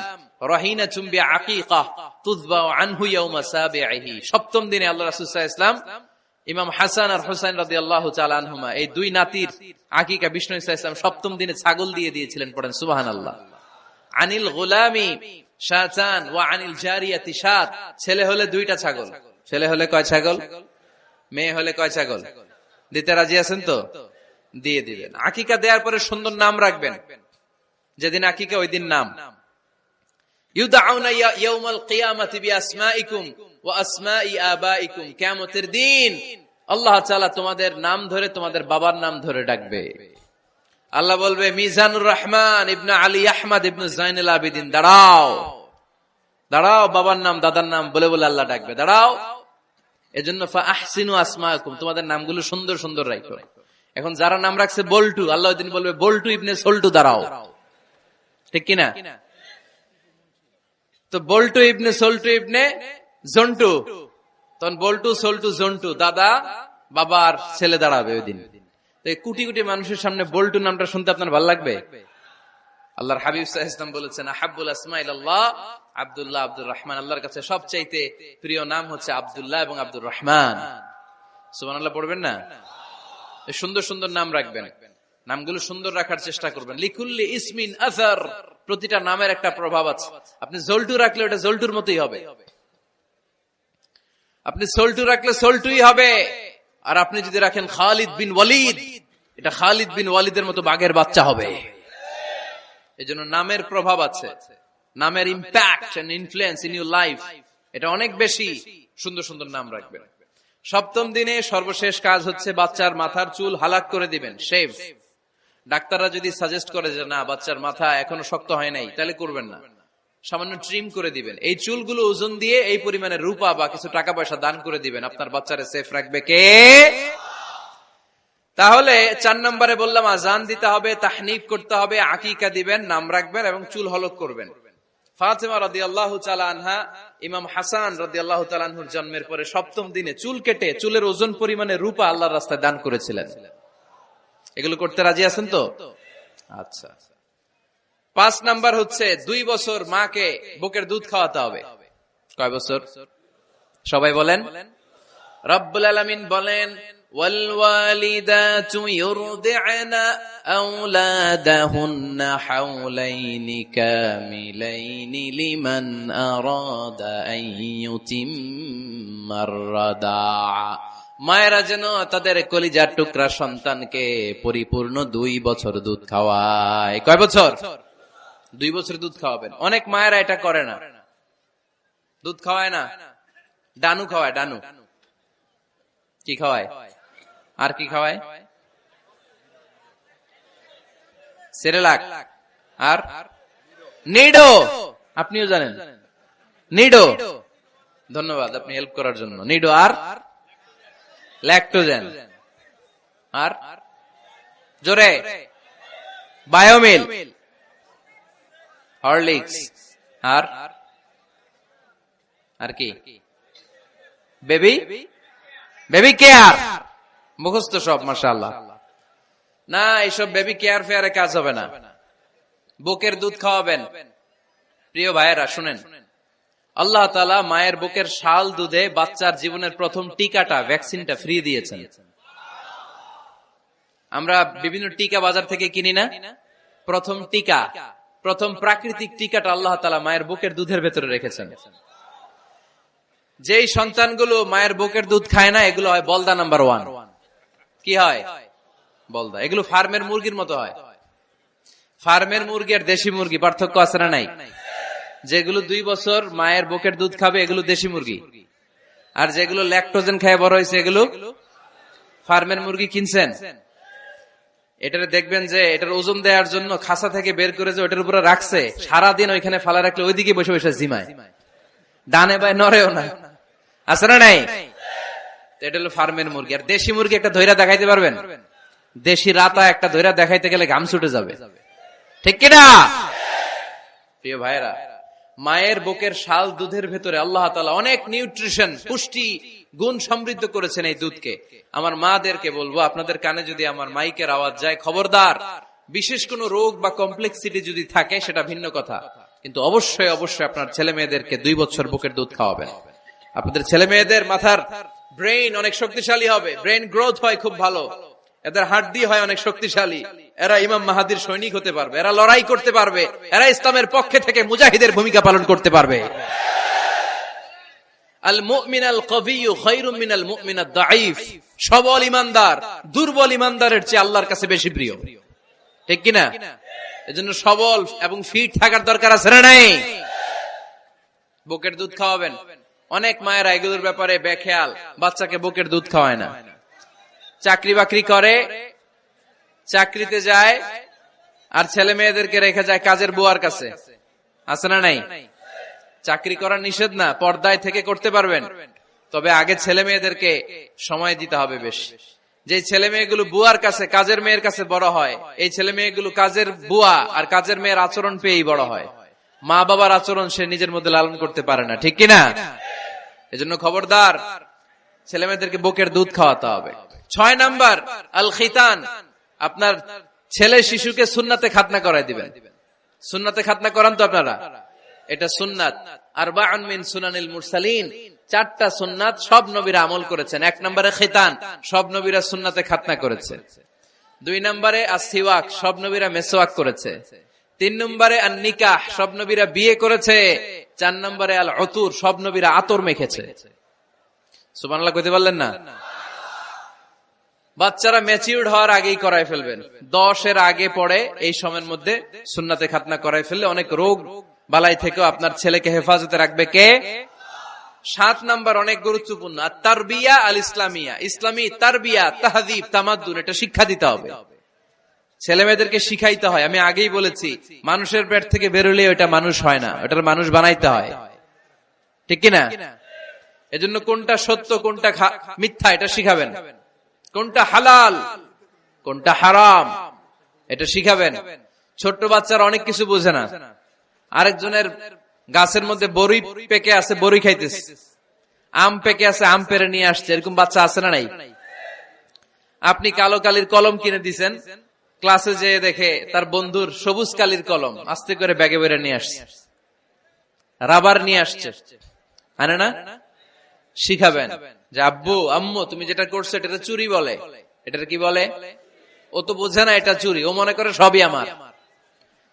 রাহিনাতুম বিআকিকা তুযবাউ আনহু ইয়াওমা সাবিহি। সপ্তম দিনে আল্লাহ রাসূল সাল্লাল্লাহু আলাইহি ওয়াসাল্লাম ইমাম হাসান আর হুসাইন রাদিয়াল্লাহু তাআলা আনহুমা এই দুই নাতির আকিকা বিষ্ণু সাল্লাল্লাহু আলাইহি ওয়াসাল্লাম সপ্তম দিনে ছাগল দিয়ে দিয়েছিলেন। পড়েন সুবহানাল্লাহ। আনিল গোলামি শাতান ওয়া আনিল জারিয়াতি শাত। ছেলে হলে দুইটা ছাগল। ছেলে হলে কয় ছাগল? মেয়ে হলে কয় ছাগল? দিতে রাজি আছেন তো? দিয়ে দিবেন। আকিকা দেওয়ার পরে সুন্দর নাম রাখবেন। যেদিন আকিকা ওই দিন নাম। ইউদাউনা ইয়াউমাল কিয়ামাতি বিআসমাইকুম ওয়া আসমাই আবাইকুম। কিয়ামতের দিন আল্লাহ তাআলা তোমাদের নাম ধরে তোমাদের বাবার নাম ধরে ডাকবে। আল্লাহ বলবে মিজানুর রহমান ইবনে আলী আহমদ ইবনে জাইনুল আবেদিন, দাঁড়াও দাঁড়াও, বাবার নাম দাদার নাম বলে বলে আল্লাহ ডাকবে, দাঁড়াও। এজন্য ফাআহসিনু আসমাকুম, তোমাদের নামগুলো সুন্দর সুন্দর রাখো। এখন যারা নাম রাখছে বল্টু, আল্লাহ ওই দিন বলবে বল্টু ইবনে সল্টু, দাঁড়াও। ঠিক কিনা? তো বল্টু ইবনে সল্টু ইবনে জন্টু, তখন বল্টু সল্টু জন্টু, দাদা বাবার ছেলে দাঁড়াবে ওই দিন। তো এই কোটি কোটি মানুষের সামনে বল্টু নামটা শুনতে আপনার ভালো লাগবে? আল্লাহর হাবিব সাল্লাল্লাহু আলাইহি ওয়াসাল্লাম বলেছেন আহাব্বুল আসমাই ইলাল্লাহ আব্দুল্লাহ আব্দুর রহমান। আল্লাহর কাছে সবচাইতে প্রিয় নাম হচ্ছে আব্দুল্লাহ এবং আব্দুর রহমান। সুবহানাল্লাহ পড়বেন না? সুন্দর সুন্দর নাম রাখবেন, নামগুলো সুন্দর রাখার চেষ্টা করবেন। লিকুল্লি ইসমিন আসার, প্রতিটা নামের একটা প্রভাব আছে। আপনি জল্টু রাখলে ওটা জল্টুর মতোই হবে, আপনি সল্টু রাখলে সল্টুই হবে। আর আপনি যদি রাখেন খালিদ বিন ওয়ালিদ, এটা খালিদ বিন ওয়ালিদের মতো বাঘের বাচ্চা হবে। এজন্য নামের প্রভাব আছে, নামের impact and influence in your life এটা অনেক বেশি। সুন্দর সুন্দর নাম রাখবেন। সপ্তম দিনে সর্বশেষ কাজ হচ্ছে বাচ্চার মাথার চুল হালাক করে দিবেন, শেভ। ডাক্তাররা যদি সাজেস্ট করে যে না বাচ্চার মাথা এখনো শক্ত হয় নাই, তাহলে করবেন না, সামান্য ট্রিম করে দিবেন। এই চুলগুলো ওজন দিয়ে এই পরিমাণে রূপা বা কিছু টাকা পয়সা দান করে দিবেন। আপনার বাচ্চারে সেফ রাখবে কে? তাহলে 4 নম্বরে বললাম আজান দিতে হবে, তাহনিক করতে হবে, আকিকা দিবেন, নাম রাখবেন এবং চুল হলক করবেন। ফাতেমা রাদিয়াল্লাহু তাআলা আনহা ইমাম হাসান রাদিয়াল্লাহু তাআলা আনহুর জন্মের পরে সপ্তম দিনে চুল কেটে চুলের ওজন পরিমাণে রূপা আল্লাহর রাস্তায় দান করেছিলেন। এগুলো করতে রাজি আছেন তো? আচ্ছা। 5 নাম্বার হচ্ছে 2 বছর মাকে বুকের দুধ খাওয়াতে হবে। কয় বছর? সবাই বলেন। রব্বুল আলামিন বলেন ওয়াল ওয়ালিদাতু ইউরদি'না আওলাদাহুন্না হাওলাইনি কামিলাইনি লিমান আরাদা আন ইউতিম্মার রাদা'a। মায়েরা যেন তাদের কলিজার টুকরা সন্তানকে পরিপূর্ণ 2 বছর দুধ খাওয়ায়। কয় বছর? 2 বছর দুধ খাওয়াবেন। অনেক মায়েরা এটা করে না, দুধ খাওয়ায় না, ডানু খাওয়ায়। ডানু কি খাওয়ায়? আর কি খাওয়ায়? সেরেলাক আর নিডো। আপনিও জানেন নিডো? ধন্যবাদ আপনি হেল্প করার জন্য। নিডো আর ল্যাকটোজেন আর জোরে বায়োমিল, হরলিক্স আর আর কি? Baby care. মুখস্থ সব মাশাআল্লাহ। না, এইসব বেবি কেয়ার ফেয়ারে কাজ হবে না। বুকের দুধ খাওয়াবেন। প্রিয় ভাইয়েরা শুনেন, আল্লাহ তাআলা মায়ের বুকের শাল দুধে বাচ্চার জীবনের প্রথম টিকাটা, ভ্যাকসিনটা ফ্রি দিয়েছেন। আমরা বিভিন্ন টিকা বাজার থেকে কিনি না? প্রথম টিকা, প্রথম প্রাকৃতিক টিকাটা আল্লাহ তাআলা মায়ের বুকের দুধের ভেতরে রেখেছেন। যেই সন্তানগুলো মায়ের বুকের দুধ খায় না, এগুলো হয় বলদা নাম্বার 1। কি হয়? বলদা। এগুলো ফার্মের মুরগির মতো হয়। ফার্মের মুরগি আর দেশি মুরগি পার্থক্য আছে না নাই? যেগুলো 2 বছর মায়ের বুকের দুধ খাবে এগুলো দেশি মুরগি, আর যেগুলো ল্যাকটোজেন খায় বড় হয়েছে এগুলো ফার্মের মুরগি। কিনছেন? এটারে দেখবেন যে এটার ওজন দেওয়ার জন্য খাসা থেকে বের করে যে ওটার উপরে রাখছে, সারাদিন ওইখানে ফালা রাখলে ওইদিকে বসে বসে জিমায়, ডানে বাই নড়েও না। আছে না নাই? এটা হলো ফার্মের মুরগি। আর দেশি মুরগি একটা ধৈরা দেখাইতে পারবেন? দেশি রাতা একটা ধৈরা দেখাইতে গেলে ঘাম ছুটে যাবে, ঠিক কিনা? প্রিয় ভাইরা, মায়ের বুকের শাল দুধের ভেতরে আল্লাহ তাআলা অনেক নিউট্রিশন, পুষ্টি গুণ সমৃদ্ধ করেছেন এই দুধকে। আমার মাদেরকে বলবো, আপনাদের কানে যদি আমার মাইকের আওয়াজ যায়, খবরদার, বিশেষ কোনো রোগ বা কমপ্লেক্সিটি যদি থাকে সেটা ভিন্ন কথা, কিন্তু অবশ্যই অবশ্যই আপনার ছেলে মেয়েদেরকে 2 বছর বুকের দুধ খাওয়াবেন। আপনাদের ছেলে মেয়েদের মাথার ব্রেইন অনেক শক্তিশালী হবে, ব্রেইন গ্রোথ হয় খুব ভালো, এদের হাড্ডি হয় অনেক শক্তিশালী, এরা ইমাম মাহাদির সৈনিক হতে পারবে, এরা লড়াই করতে পারবে, এরা ইসলামের পক্ষে থেকে মুজাহিদের ভূমিকা পালন করতে পারবে। আল মুমিন আল কবিয়্যু খায়রুম মিনাল মুমিন আদ দাঈফ। সবল ইমানদার দুর্বল ইমানদারের চেয়ে আল্লাহর কাছে বেশি প্রিয়, ঠিক কিনা? এজন্য সবল এবং ফিট থাকার দরকার আছে না নাই? বুকের দুধ খাওয়াবেন। অনেক মায়েরা এগুলোর ব্যাপারে বেখেয়াল, বাচ্চাকে বুকের দুধ খাওয়ায় না। চাকরি বাকরি করে, চাকরিতে যায়, আর ছেলে মেয়েদেরকে রেখে যায় কাজের বুয়ার কাছে, আছে না নাই? চাকরি করা নিষেধ না, পর্দায় থেকে করতে পারবেন, তবে আগে ছেলে মেয়েদেরকে সময় দিতে হবে বেশি। যে ছেলে মেয়েগুলো বুয়ার কাছে, কাজের মেয়ের কাছে বড় হয়, এই ছেলে মেয়েগুলো কাজের বুয়া আর কাজের মেয়ের আচরণ পেয়েই বড় হয়। মা বাবার আচরণ সে নিজের মধ্যে লালন করতে পারে না, ঠিক কিনা? এজন্য খবরদার, ছেলে মেয়েদেরকে বুকের দুধ খাওয়াতে হবে। 6 নাম্বার আল খিতান। আপনার ছেলে শিশুকে সুন্নাতে খাতনা করায় দিবেন। সুন্নাতে খাতনা করান তো আপনারা? এটা সুন্নাত। আরবাউন মিন সুনানিল মুরসালিন, 4টা সুন্নাত সব নবীরা আমল করেছেন। 1 নম্বরে খিতান, সব নবীরা সুন্নাতে খাতনা করেছে। 2 নম্বরে আসসিওয়াক, সব নবীরা মেসওয়াক করেছে। 3 নম্বরে আন নিকাহ, সব নবীরা বিয়ে করেছে। 4 নম্বরে আল উতুর, সব নবীরা আতর মেখেছে। সুবহানাল্লাহ কইতে পারলেন না? বাচ্চারা ম্যাচিউরড হওয়ার আগেই করায় ফেলবেন। 10 এর আগে পড়ে এই সময়ের মধ্যে সুন্নাতে খাতনা করায় ফেললে অনেক রোগ বালাই থেকেও আপনার ছেলেকে হেফাজতে রাখবে কে? 7 নাম্বার অনেক গুরুত্বপূর্ণ, তারবিয়া আল ইসলামিয়া। ইসলামী তারবিয়া, তাহযীব, তামাদ্দুন, এটা শিক্ষা দিতে হবে। ছেলে মেয়েদেরকে শিখাইতে হয়। আমি আগেই বলেছি, মানুষের পেট থেকে বেরোলে ওটা মানুষ হয় না, ওটার মানুষ বানাইতে হয়, ঠিক কিনা? এজন্য কোনটা সত্য কোনটা মিথ্যা এটা শিখাবেন, কোনটা হালাল কোনটা হারাম এটা শিখাবেন। ছোট্ট বাচ্চারা অনেক কিছু বোঝে না। আরেকজনের গাছের মধ্যে বড়ি পেকে আছে, বড়ি খাইতেছে, আম পেকে আছে, আম পেরে নিয়ে আসছে, এরকম বাচ্চা আছে না নাই? আপনি কালো কালির কলম কিনে দিছেন, ক্লাসে যেয়ে দেখে তার বন্ধুর সবুজ কালির কলম আস্তে করে ব্যাগে বেরে নিয়ে আসছে, রাবার নিয়ে আসছে, আনে না? শিখাবেন যে আব্বু আম্মু তুমি যেটা করছো এটা চুরি বলে, এটা কি বলে? ও তো বোঝে না এটা চুরি, ও মনে করে সবই আমার,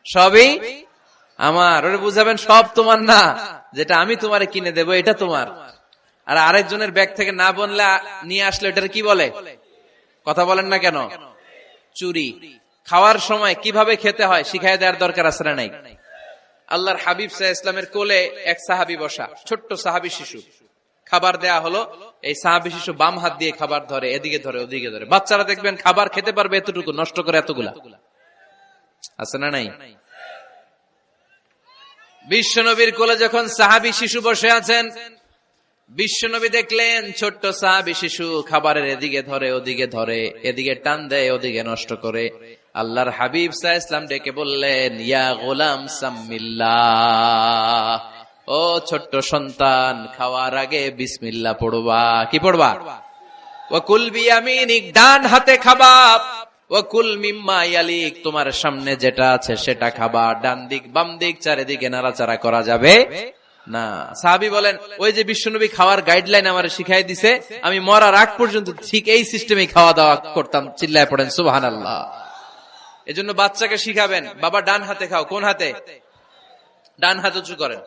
সবই আমার। ওরে বুঝাবেন সব তোমার না, যেটা আমি তোমারে কিনে দেবো এটা তোমার। আর আরেকজনের ব্যাগ থেকে না বললে নিয়ে আসলে এটার কি বলে? কথা বলেন না কেন? চুরি। খাওয়ার সময় কিভাবে খেতে হয় শিখাই দেওয়ার দরকার আছে না নাই? আল্লাহর হাবিব সাল্লাল্লাহু আলাইহি ওয়াসাল্লামের কোলে এক সাহাবী বসা, ছোট্ট সাহাবী শিশু, খাবার দেয়া হলো। এই সাহাবী শিশু বাম হাত দিয়ে খাবার ধরে, এদিকে ধরে ওদিকে ধরে। বাচ্চারা দেখবেন খাবার খেতে পারবে এতটুকু, নষ্ট করে এতগুলা, আছে না নাই? বিশ্বনবীর কোলে যখন সাহাবী শিশু বসে আছেন, বিশ্বনবী দেখলেন ছোট্ট সাহাবী শিশু খাবারের এদিকে ধরে ওদিকে ধরে, এদিকে টান দেয় ওদিকে নষ্ট করে। আল্লাহর হাবিব সাল্লাল্লাহু আলাইহি ওয়াসাল্লাম ডেকে বললেন, ইয়া গোলাম সাম্মিল্লাহ, ও ছোট্ট সন্তান, খাওয়ার আগে বিসমিল্লাহ পড়বা। কি পড়বা? ওয়া কুল বিয়ামিনিক, ডান হাতে খাবা। ওয়া কুল মিম্মা ইয়ালিক, তোমার সামনে যেটা আছে সেটা খাবা। ডান দিক বাম দিক চারিদিকে নাড়াচাড়া করা যাবে না। সাহাবী বলেন, ওই যে বিশ্বনবী খাওয়ার গাইডলাইন আমারে শিখাই দিছে, আমি মরার আগ পর্যন্ত ঠিক এই সিস্টেমে খাওয়া দাওয়া করতাম। চিল্লায় পড়েন সুবহানাল্লাহ। এজন্য বাচ্চাকে শিখাবেন, বাবা ডান হাতে খাও। কোন হাতে? ডান হাত উঁচু করেন।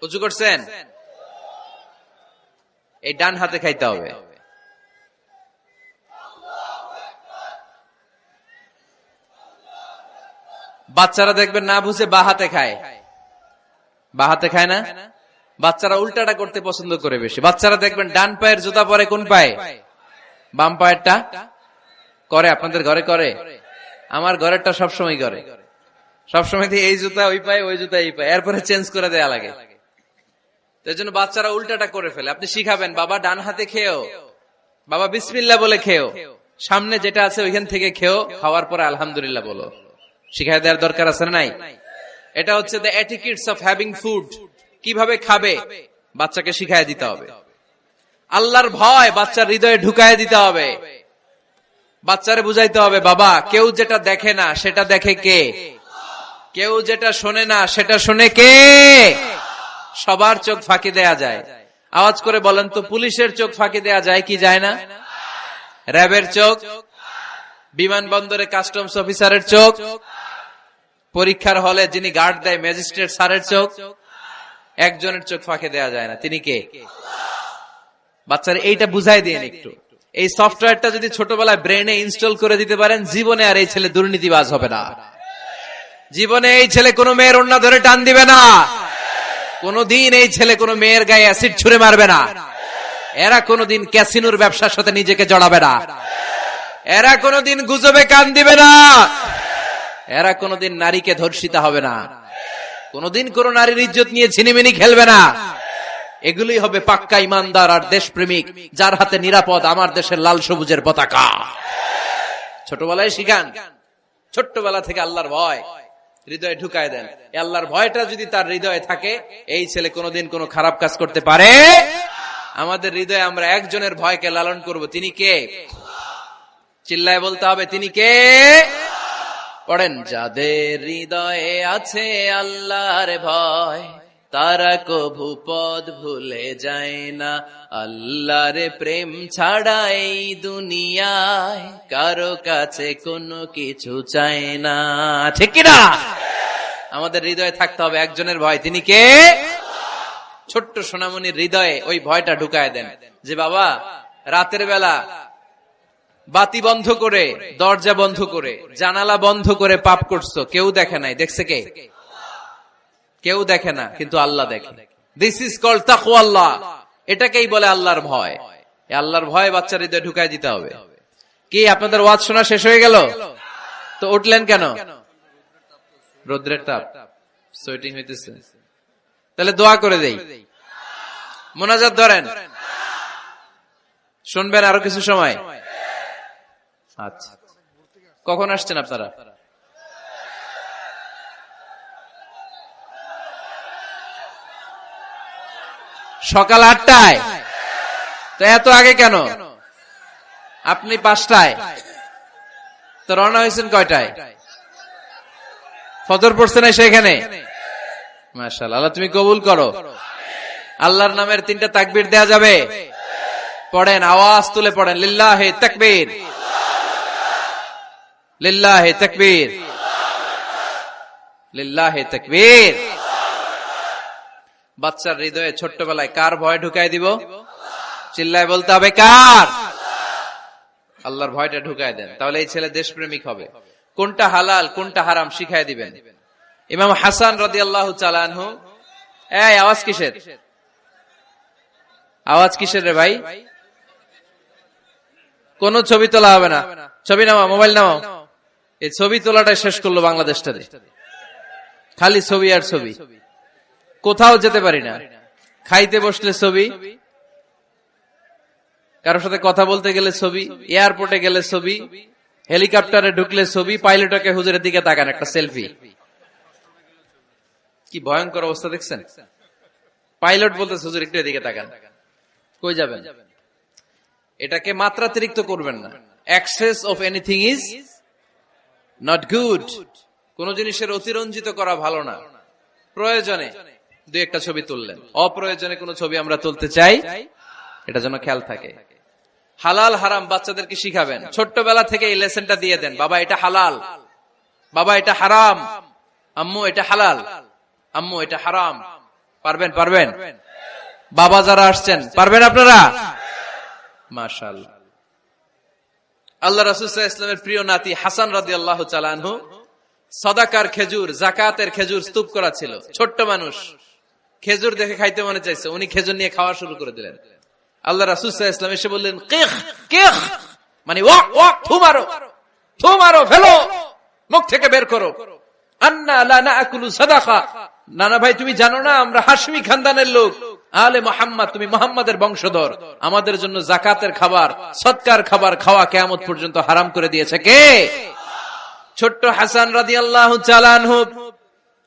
উঁচু করছেন? এই ডান হাতে খাইতে হবে। বাচ্চারা দেখবেন না বুঝে বা হাতে খায়, বা হাতে খায় না। বাচ্চারা উল্টাটা করতে পছন্দ করে বেশি। বাচ্চারা দেখবেন ডান পায়ের জুতা পরে কোন পায়ে? বাম পায়েরটা করে। আপনাদের ঘরে করে? আমার ঘরেরটা সবসময় করে। সবসময় এই জুতা ওই পায়ে, ওই জুতা এই পায়ে, এরপরে চেঞ্জ করে দেয়া লাগে। তাই জন্য বাচ্চারা উল্টাটা করে ফেলে। আপনি শিখাবেন, বাবা ডান হাতে খেও, বাবা বিসমিল্লাহ বলে খেও, সামনে যেটা আছে ওইখান থেকে খেও, খাওয়ার পরে আলহামদুলিল্লাহ বলো। শিখায় দেওয়ার দরকার আছে না নাই? এটা হচ্ছে the etiquettes of having food, কিভাবে খাবে বাচ্চাকে শিখায় দিতে হবে। আল্লাহর ভয় বাচ্চার হৃদয়ে ঢুকায় দিতে হবে। বাচ্চারে বুঝাইতে হবে, বাবা কেউ যেটা দেখে না সেটা দেখে কে, কেউ যেটা শোনে না সেটা শোনে কে। সবার চোখ ফাঁকি দেয়া যায়। আওয়াজ করে বলেন তো, পুলিশের চোখ ফাঁকি দেয়া যায় কি যায় না? র্যাবের চোখ, বিমানবন্দরে কাস্টমস অফিসারের চোখ, পরীক্ষার হলে যিনি গার্ড দেয় ম্যাজিস্ট্রেট স্যারের চোখ, একজনের চোখ ফাঁকি দেয়া যায় না, তিনি কে? বাচ্চারা এইটা বুঝাই দিন একটু। এই সফটওয়্যারটা যদি ছোটবেলায় ব্রেনে ইনস্টল করে দিতে পারেন, জীবনে আর এই ছেলে দুর্নীতিবাজ হবে না। জীবনে এই ছেলে কোনো মেয়ের ওড়না ধরে টান দিবে না। কোনদিন এই ছেলে কোনো মেয়ের গায়ে অ্যাসিড ছুঁড়ে মারবে না। এরা কোনদিন ক্যাসিনোর ব্যবসার সাথে নিজেকে জড়াবে না। এরা কোনদিন গুজবে কান দিবে না। এরা কোনদিন নারীকে ধর্ষিতা হবে না। কোনদিন কোন নারীর ইজ্জত নিয়ে ছিনিমিনি খেলবে না। এগুলি হবে পাক্কা ইমানদার আর দেশপ্রেমিক, যার হাতে নিরাপদ আমার দেশের লাল সবুজের পতাকা। ছোটবেলায় শিখান, ছোট্টবেলা থেকে আল্লাহর ভয় হৃদয়ে ঢুকায় দেন। আল্লাহর ভয়টা যদি তার হৃদয়ে থাকে, এই ছেলে কোনোদিন কোনো খারাপ কাজ করতে পারে। আমাদের হৃদয়ে আমরা একজনের ভয়কে লালন করব, তিনি কে? চিল্লায় বলতে হবে, তিনি কে? পড়েন, যাদের হৃদয়ে আছে আল্লাহর ভয়, তারা কভু পথ ভুলে যায় না। আল্লাহর প্রেম ছাড়া এই দুনিয়ায় কারো কাছে কোনো কিছু চায় না। ঠিক কিনা? আমাদের হৃদয়ে থাকতে হবে একজনের ভয়, তিনি কে? ছোট্ট সোনামণির হৃদয়ে ওই ভয়টা ঢুকায় দেন যে বাবা রাতের বেলা বাতি বন্ধ করে, দরজা বন্ধ করে, জানালা বন্ধ করে পাপ করছো, কেউ দেখে নাই, দেখছে কে? কেউ দেখে না, কিন্তু আল্লাহ দেখে। দিস ইজ কল্ড তাকওয়াল্লাহ। এটাকেই বলে আল্লাহর ভয়। এই আল্লাহর ভয় বাচ্চার হৃদয়ে ঢুকায় দিতে হবে। কি আপনাদের ওয়াজ শোনা শেষ হয়ে গেল? তো উঠলেন কেন? রৌদ্রের তাপ, সোয়েটিং হইতেছে। তাহলে দোয়া করে দেই, মোনাজাত ধরেন, শুনবেন আরো কিছু সময়। আচ্ছা, কখন আসছেন আপনারা? সকাল 8টায়। তো এত আগে কেন? আপনি 5টায়, তো রওনা হয়েছেন কয়টায়? ফজর পড়ছে না সেখানে? মাশাআল্লাহ, আল্লাহ তুমি কবুল করো। আল্লাহর নামের 3টা তাকবীর দেয়া যাবে? পড়েন, আওয়াজ তুলে পড়েন, লিল্লাহি তাকবীর, লিল্লাহি তাকবীর, লিল্লাহি তাকবীর। বাচ্চার হৃদয়ে ছোট্টবেলায় কার ভয় ঢুকায় দিব? চিল্লায় বলতে হবে, কার? আল্লাহর ভয়টা ঢুকায় দেন, তাহলে এই ছেলে দেশপ্রেমিক হবে। কোনটা হালাল কোনটা হারাম শিখায় দিবেন। ইমাম হাসান রাদিয়াল্লাহু তাআলা আনহু, এই আওয়াজ কিসের? আওয়াজ কিসের রে ভাই? কোন ছবি তোলা হবে না। ছবি নামাও, মোবাইল নামাও। এই ছবি তোলাটা শেষ করলো বাংলাদেশটারে। খালি ছবি আর ছবি, কোথাও যেতে পারি না। খাইতে বসলে ছবি, কারোর সাথে কথা বলতে গেলে ছবি, এয়ারপোর্টে গেলে ছবি, হেলিকপ্টারে ঢুকলে ছবি, পাইলটকে হুজুরের দিকে তাকান, একটা সেলফি। কি ভয়ঙ্কর অবস্থা দেখছেন? পাইলট বলতেছে হুজুর একটু এদিকে তাকান। কই যাবেন? এটাকে মাত্রাতিরিক্ত করবেন না। Access of anything is not good. কোন জিনিসের অতিরঞ্জিত করা ভালো না। প্রয়োজনে 2-1টা ছবি তুললেন, অপ্রয়োজনে কোন ছবি আমরা তুলতে চাই, এটা যেন খেয়াল থাকে। হালাল হারাম বাচ্চাদেরকে শিখাবেন, ছোট্টবেলা থেকে এই লেসনটা দিয়ে দেন। বাবা এটা হালাল, বাবা এটা হারাম, আম্মু এটা হালাল, আম্মু এটা হারাম। পারবেন? পারবেন? বাবা যারা আসছেন পারবেন আপনারা? মাশাআল্লাহ। আল্লাহ রাসূল সাল্লাল্লাহু আলাইহি ওয়াসাল্লামের প্রিয় নাতি হাসান রাদিয়াল্লাহু তাআলা আনহু সাদাকার খেজুর, যাকাতের খেজুর স্তূপ করা ছিল। ছোট্ট মানুষ, খেজুর দেখে খাইতে মনে চাইছে, উনি খেজুর নিয়ে খাওয়া শুরু করে দিলেন। আল্লাহ রাসূল সাল্লাল্লাহু আলাইহি ওয়াসাল্লাম এসে বললেন, কিখ কিখ, মানে ওয়াক ওয়াক, থু মারো, থু মারো, ফেলো, মুখ থেকে বের করো। আন্না লা নাকুলু সাদাকা, নানা ভাই তুমি জানো না আমরা হাশমি খানদানের লোক, আলে মুহাম্মদ, তুমি মুহাম্মাদের বংশধর, আমাদের জন্য যাকাতের খাবার, সদকার খাবার খাওয়া কিয়ামত পর্যন্ত হারাম করে দিয়েছে কে? ছোট্ট হাসান রাদিয়াল্লাহু তাআলা আনহু,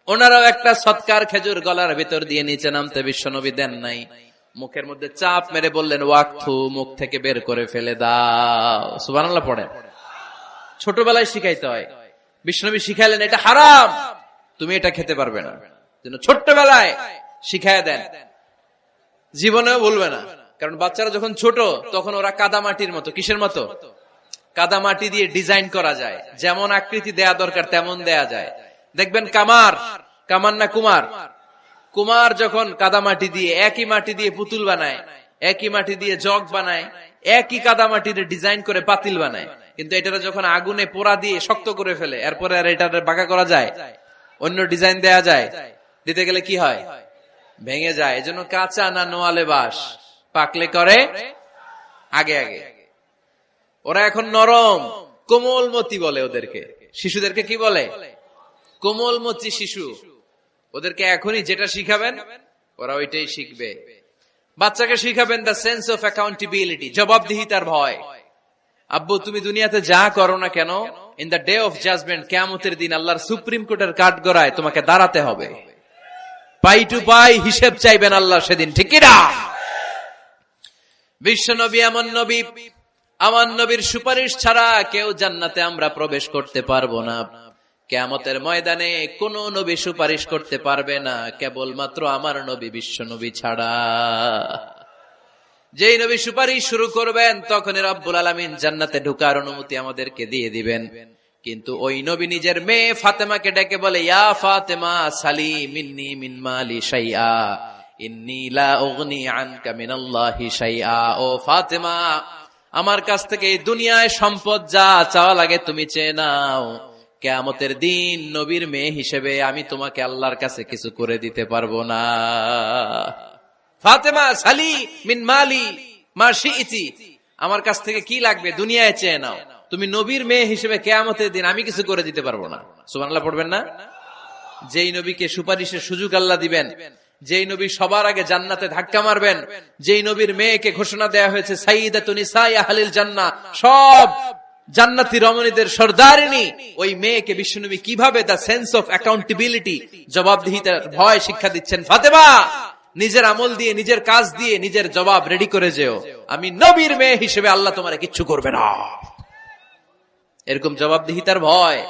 ওনারাও একটা সৎকার খেজুর গলার ভিতর দিয়ে নিচে নামতে বিশ্বনবী দেন নাই। মুখের মধ্যে চাপ মেরে বললেন, ওয়াক্থু, মুখ থেকে বের করে ফেলে দাও। সুবহানাল্লাহ পড়েন। ছোটবেলায় শিখাইতে হয়। বিশ্বনবী শিখাইলেন এটা হারাম, তুমি এটা খেতে পারবে না, যেন ছোট্টবেলায় শিখায় দেন, জীবনেও বলবে না। কারণ বাচ্চারা যখন ছোট তখন ওরা কাদামাটির মতো। কিসের মতো? কাদামাটি দিয়ে ডিজাইন করা যায়, যেমন আকৃতি দেয়া দরকার তেমন দেয়া যায়। দেখবেন কামার না কুমার যখন কাদামাটি দিয়ে, একই মাটি দিয়ে পুতুল বানায়, একই মাটি দিয়ে জগ বানায়, একই কাদামাটি দিয়ে ডিজাইন করে পাতিল বানায়, কিন্তু এটা যখন আগুনে পোড়া দিয়ে শক্ত করে ফেলে, এরপরে আর এটা বাঁকা করা যায়, অন্য ডিজাইন দেয়া যায়, দিতে গেলে কি হয়? ভেঙে যায়। এজন্য কাঁচা না নোয়ালে বাস, পাকলে করে আগে আগে। ওরা এখন নরম, কোমলমতি বলে ওদেরকে। শিশুদেরকে কি বলে? কোমলমতি শিশু। ওদেরকে এখনই যেটা শিখাবেন ওরা ওইটাই শিখবে। বাচ্চাকে শিখাবেন দ্য সেন্স অফ অ্যাকাউন্টেবিলিটি, জবাবদিহিতার ভয়। আব্বু, তুমি দুনিয়াতে যা করো না কেন, in the day of judgement, কিয়ামতের দিন আল্লাহর সুপ্রিম কোর্টের কাঠগড়ায় তোমাকে দাঁড়াতে হবে। পাই টু পাই হিসেব চাইবেন আল্লাহ সেদিন, ঠিক কি না? বিশ্ব নবী এমন নবী, আমার নবীর সুপারিশ ছাড়া কেউ জান্নাতে আমরা প্রবেশ করতে পারবো না। কিয়ামতের ময়দানে কোন নবী সুপারিশ করতে পারবে না, কেবলমাত্র আমার নবী বিশ্ব নবী ছাড়া। যেই নবী সুপারিশ শুরু করবেন তখনই রব্বুল আলামিন জান্নাতে ঢোকার অনুমতি আমাদেরকে দিয়ে দিবেন। কিন্তু ওই নবী নিজের মেয়ে ফাতেমাকে ডেকে বলে, ইয়া ফাতেমা সালি মিন্নি মিন মালি শাইআ ইন্নী লা উগনি আনকা মিনাল্লাহি শাইআ। ও ফাতেমা, আমার কাছ থেকে এই দুনিয়ায় সম্পদ যা চাওয়া লাগে তুমি চেয়ে নাও, কিয়ামতের দিন নবীর মেয়ে হিসেবে আমি তোমাকে আল্লাহর কাছে কিছু করে দিতে পারবো না। ফাতেমা সালি মিন মালি মা শিইতি, আমার কাছ থেকে কি লাগবে দুনিয়ায় চেয়ে নাও, তুমি নবীর মেয়ে হিসেবে কিয়ামতের দিন আমি কিছু করে দিতে পারবো না। সুবহানাল্লাহ পড়বেন না? যেই নবীকে সুপারিশের সুযোগ আল্লাহ দিবেন, যেই নবী সবার আগে জান্নাতে ধাক্কা মারবেন, যেই নবীর মেয়েকে ঘোষণা দেয়া হয়েছে সাইয়্যিদাতুন নিসাই আহলিল জান্নাহ, সব জান্নাতি রমণীদের সর্দারিনী, ওই মেয়েকে বিশ্বনবী কিভাবে দ্য সেন্স অফ অ্যাকাউন্টেবিলিটি, জবাবদিহিতার ভয় শিক্ষা দিচ্ছেন। ফাতেমা, নিজের আমল দিয়ে, নিজের কাজ দিয়ে নিজের জবাব রেডি করে যেও, আমি নবীর মেয়ে হিসেবে আল্লাহ তোমারে কিচ্ছু করবে না। এরকম জবাবদিহিতার ভয়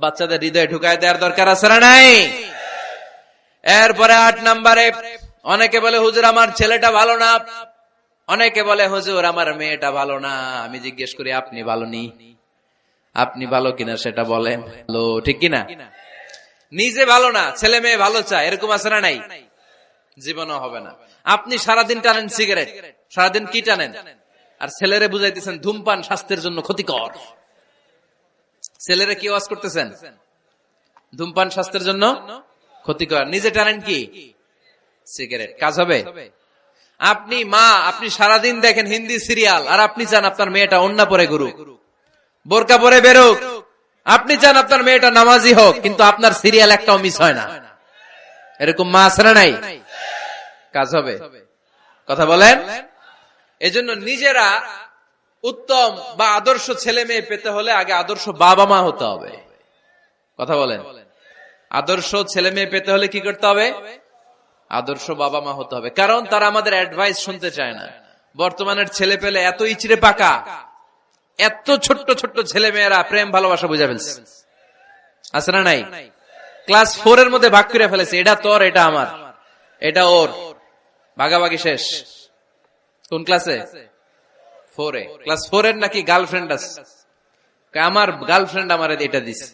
বাচ্চাদের হৃদয়ে ঢুকায় দেওয়ার দরকার আছে না নাই? এরপরে 8 নম্বরে, অনেকে বলে হুজুর আমার ছেলেটা ভালো না, অনেকে বলে হুজুর আমার মেয়েটা ভালো না। আমি জিজ্ঞেস করি আপনি ভালো নি? আপনি ভালো কিনা সেটা বলেন। ভালো, ঠিক কিনা? নিজে ভালো না, ছেলে মেয়ে ভালো চায়, এরকম আছে না নাই? জীবনও হবে না। আপনি সারাদিন টানেন সিগারেট, সারাদিন কি টানেন, আর ছেলেরে বুঝাইতেছেন ধূমপান স্বাস্থ্যের জন্য ক্ষতিকর। ছেলেরে কি ওয়াজ করতেছেন? ধূমপান স্বাস্থ্যের জন্য ক্ষতিকর। নিজে টানেন কি? সিগারেট। কাজ হবে? আপনি মা, আপনি সারাদিন দেখেন হিন্দি সিরিয়াল, আর আপনি চান আপনার মেয়েটা ওন্না পরে ঘুরুক, বোরকা পরে বেরোক, আপনি চান আপনার মেয়েটা নামাজি হোক, কিন্তু আপনার সিরিয়াল একটাও মিস হয় না। এরকম মা আছে না নাই? কাজ হবে? কথা বলেন। এজন্য নিজেরা উত্তম বা আদর্শ ছেলে মেয়ে পেতে হলে আগে আদর্শ বাবা মা হতে হবে। কথা বলেন। আদর্শ ছেলে মেয়ে পেতে হলে কি করতে হবে? আদর্শ বাবা মা হতে হবে। কারণ তারা আমাদের অ্যাডভাইস শুনতে চায় না। বর্তমানের ছেলে পেলে এত ইচড়ে পাকা, এত ছোট্ট ছোট্ট ছেলে মেয়েরা প্রেম ভালোবাসা বুঝা ফেলছে, আছে না নাই? ক্লাস 4 এর মধ্যে ভাগ করে ফেলেছে, এটা তোর, এটা আমার, এটা ওর, ভাগাভাগি শেষ। কোন ক্লাসে? 4 এ। ক্লাস 4 এর নাকি গার্লফ্রেন্ড আছে, আমার গার্লফ্রেন্ড আমার এটা দিছে।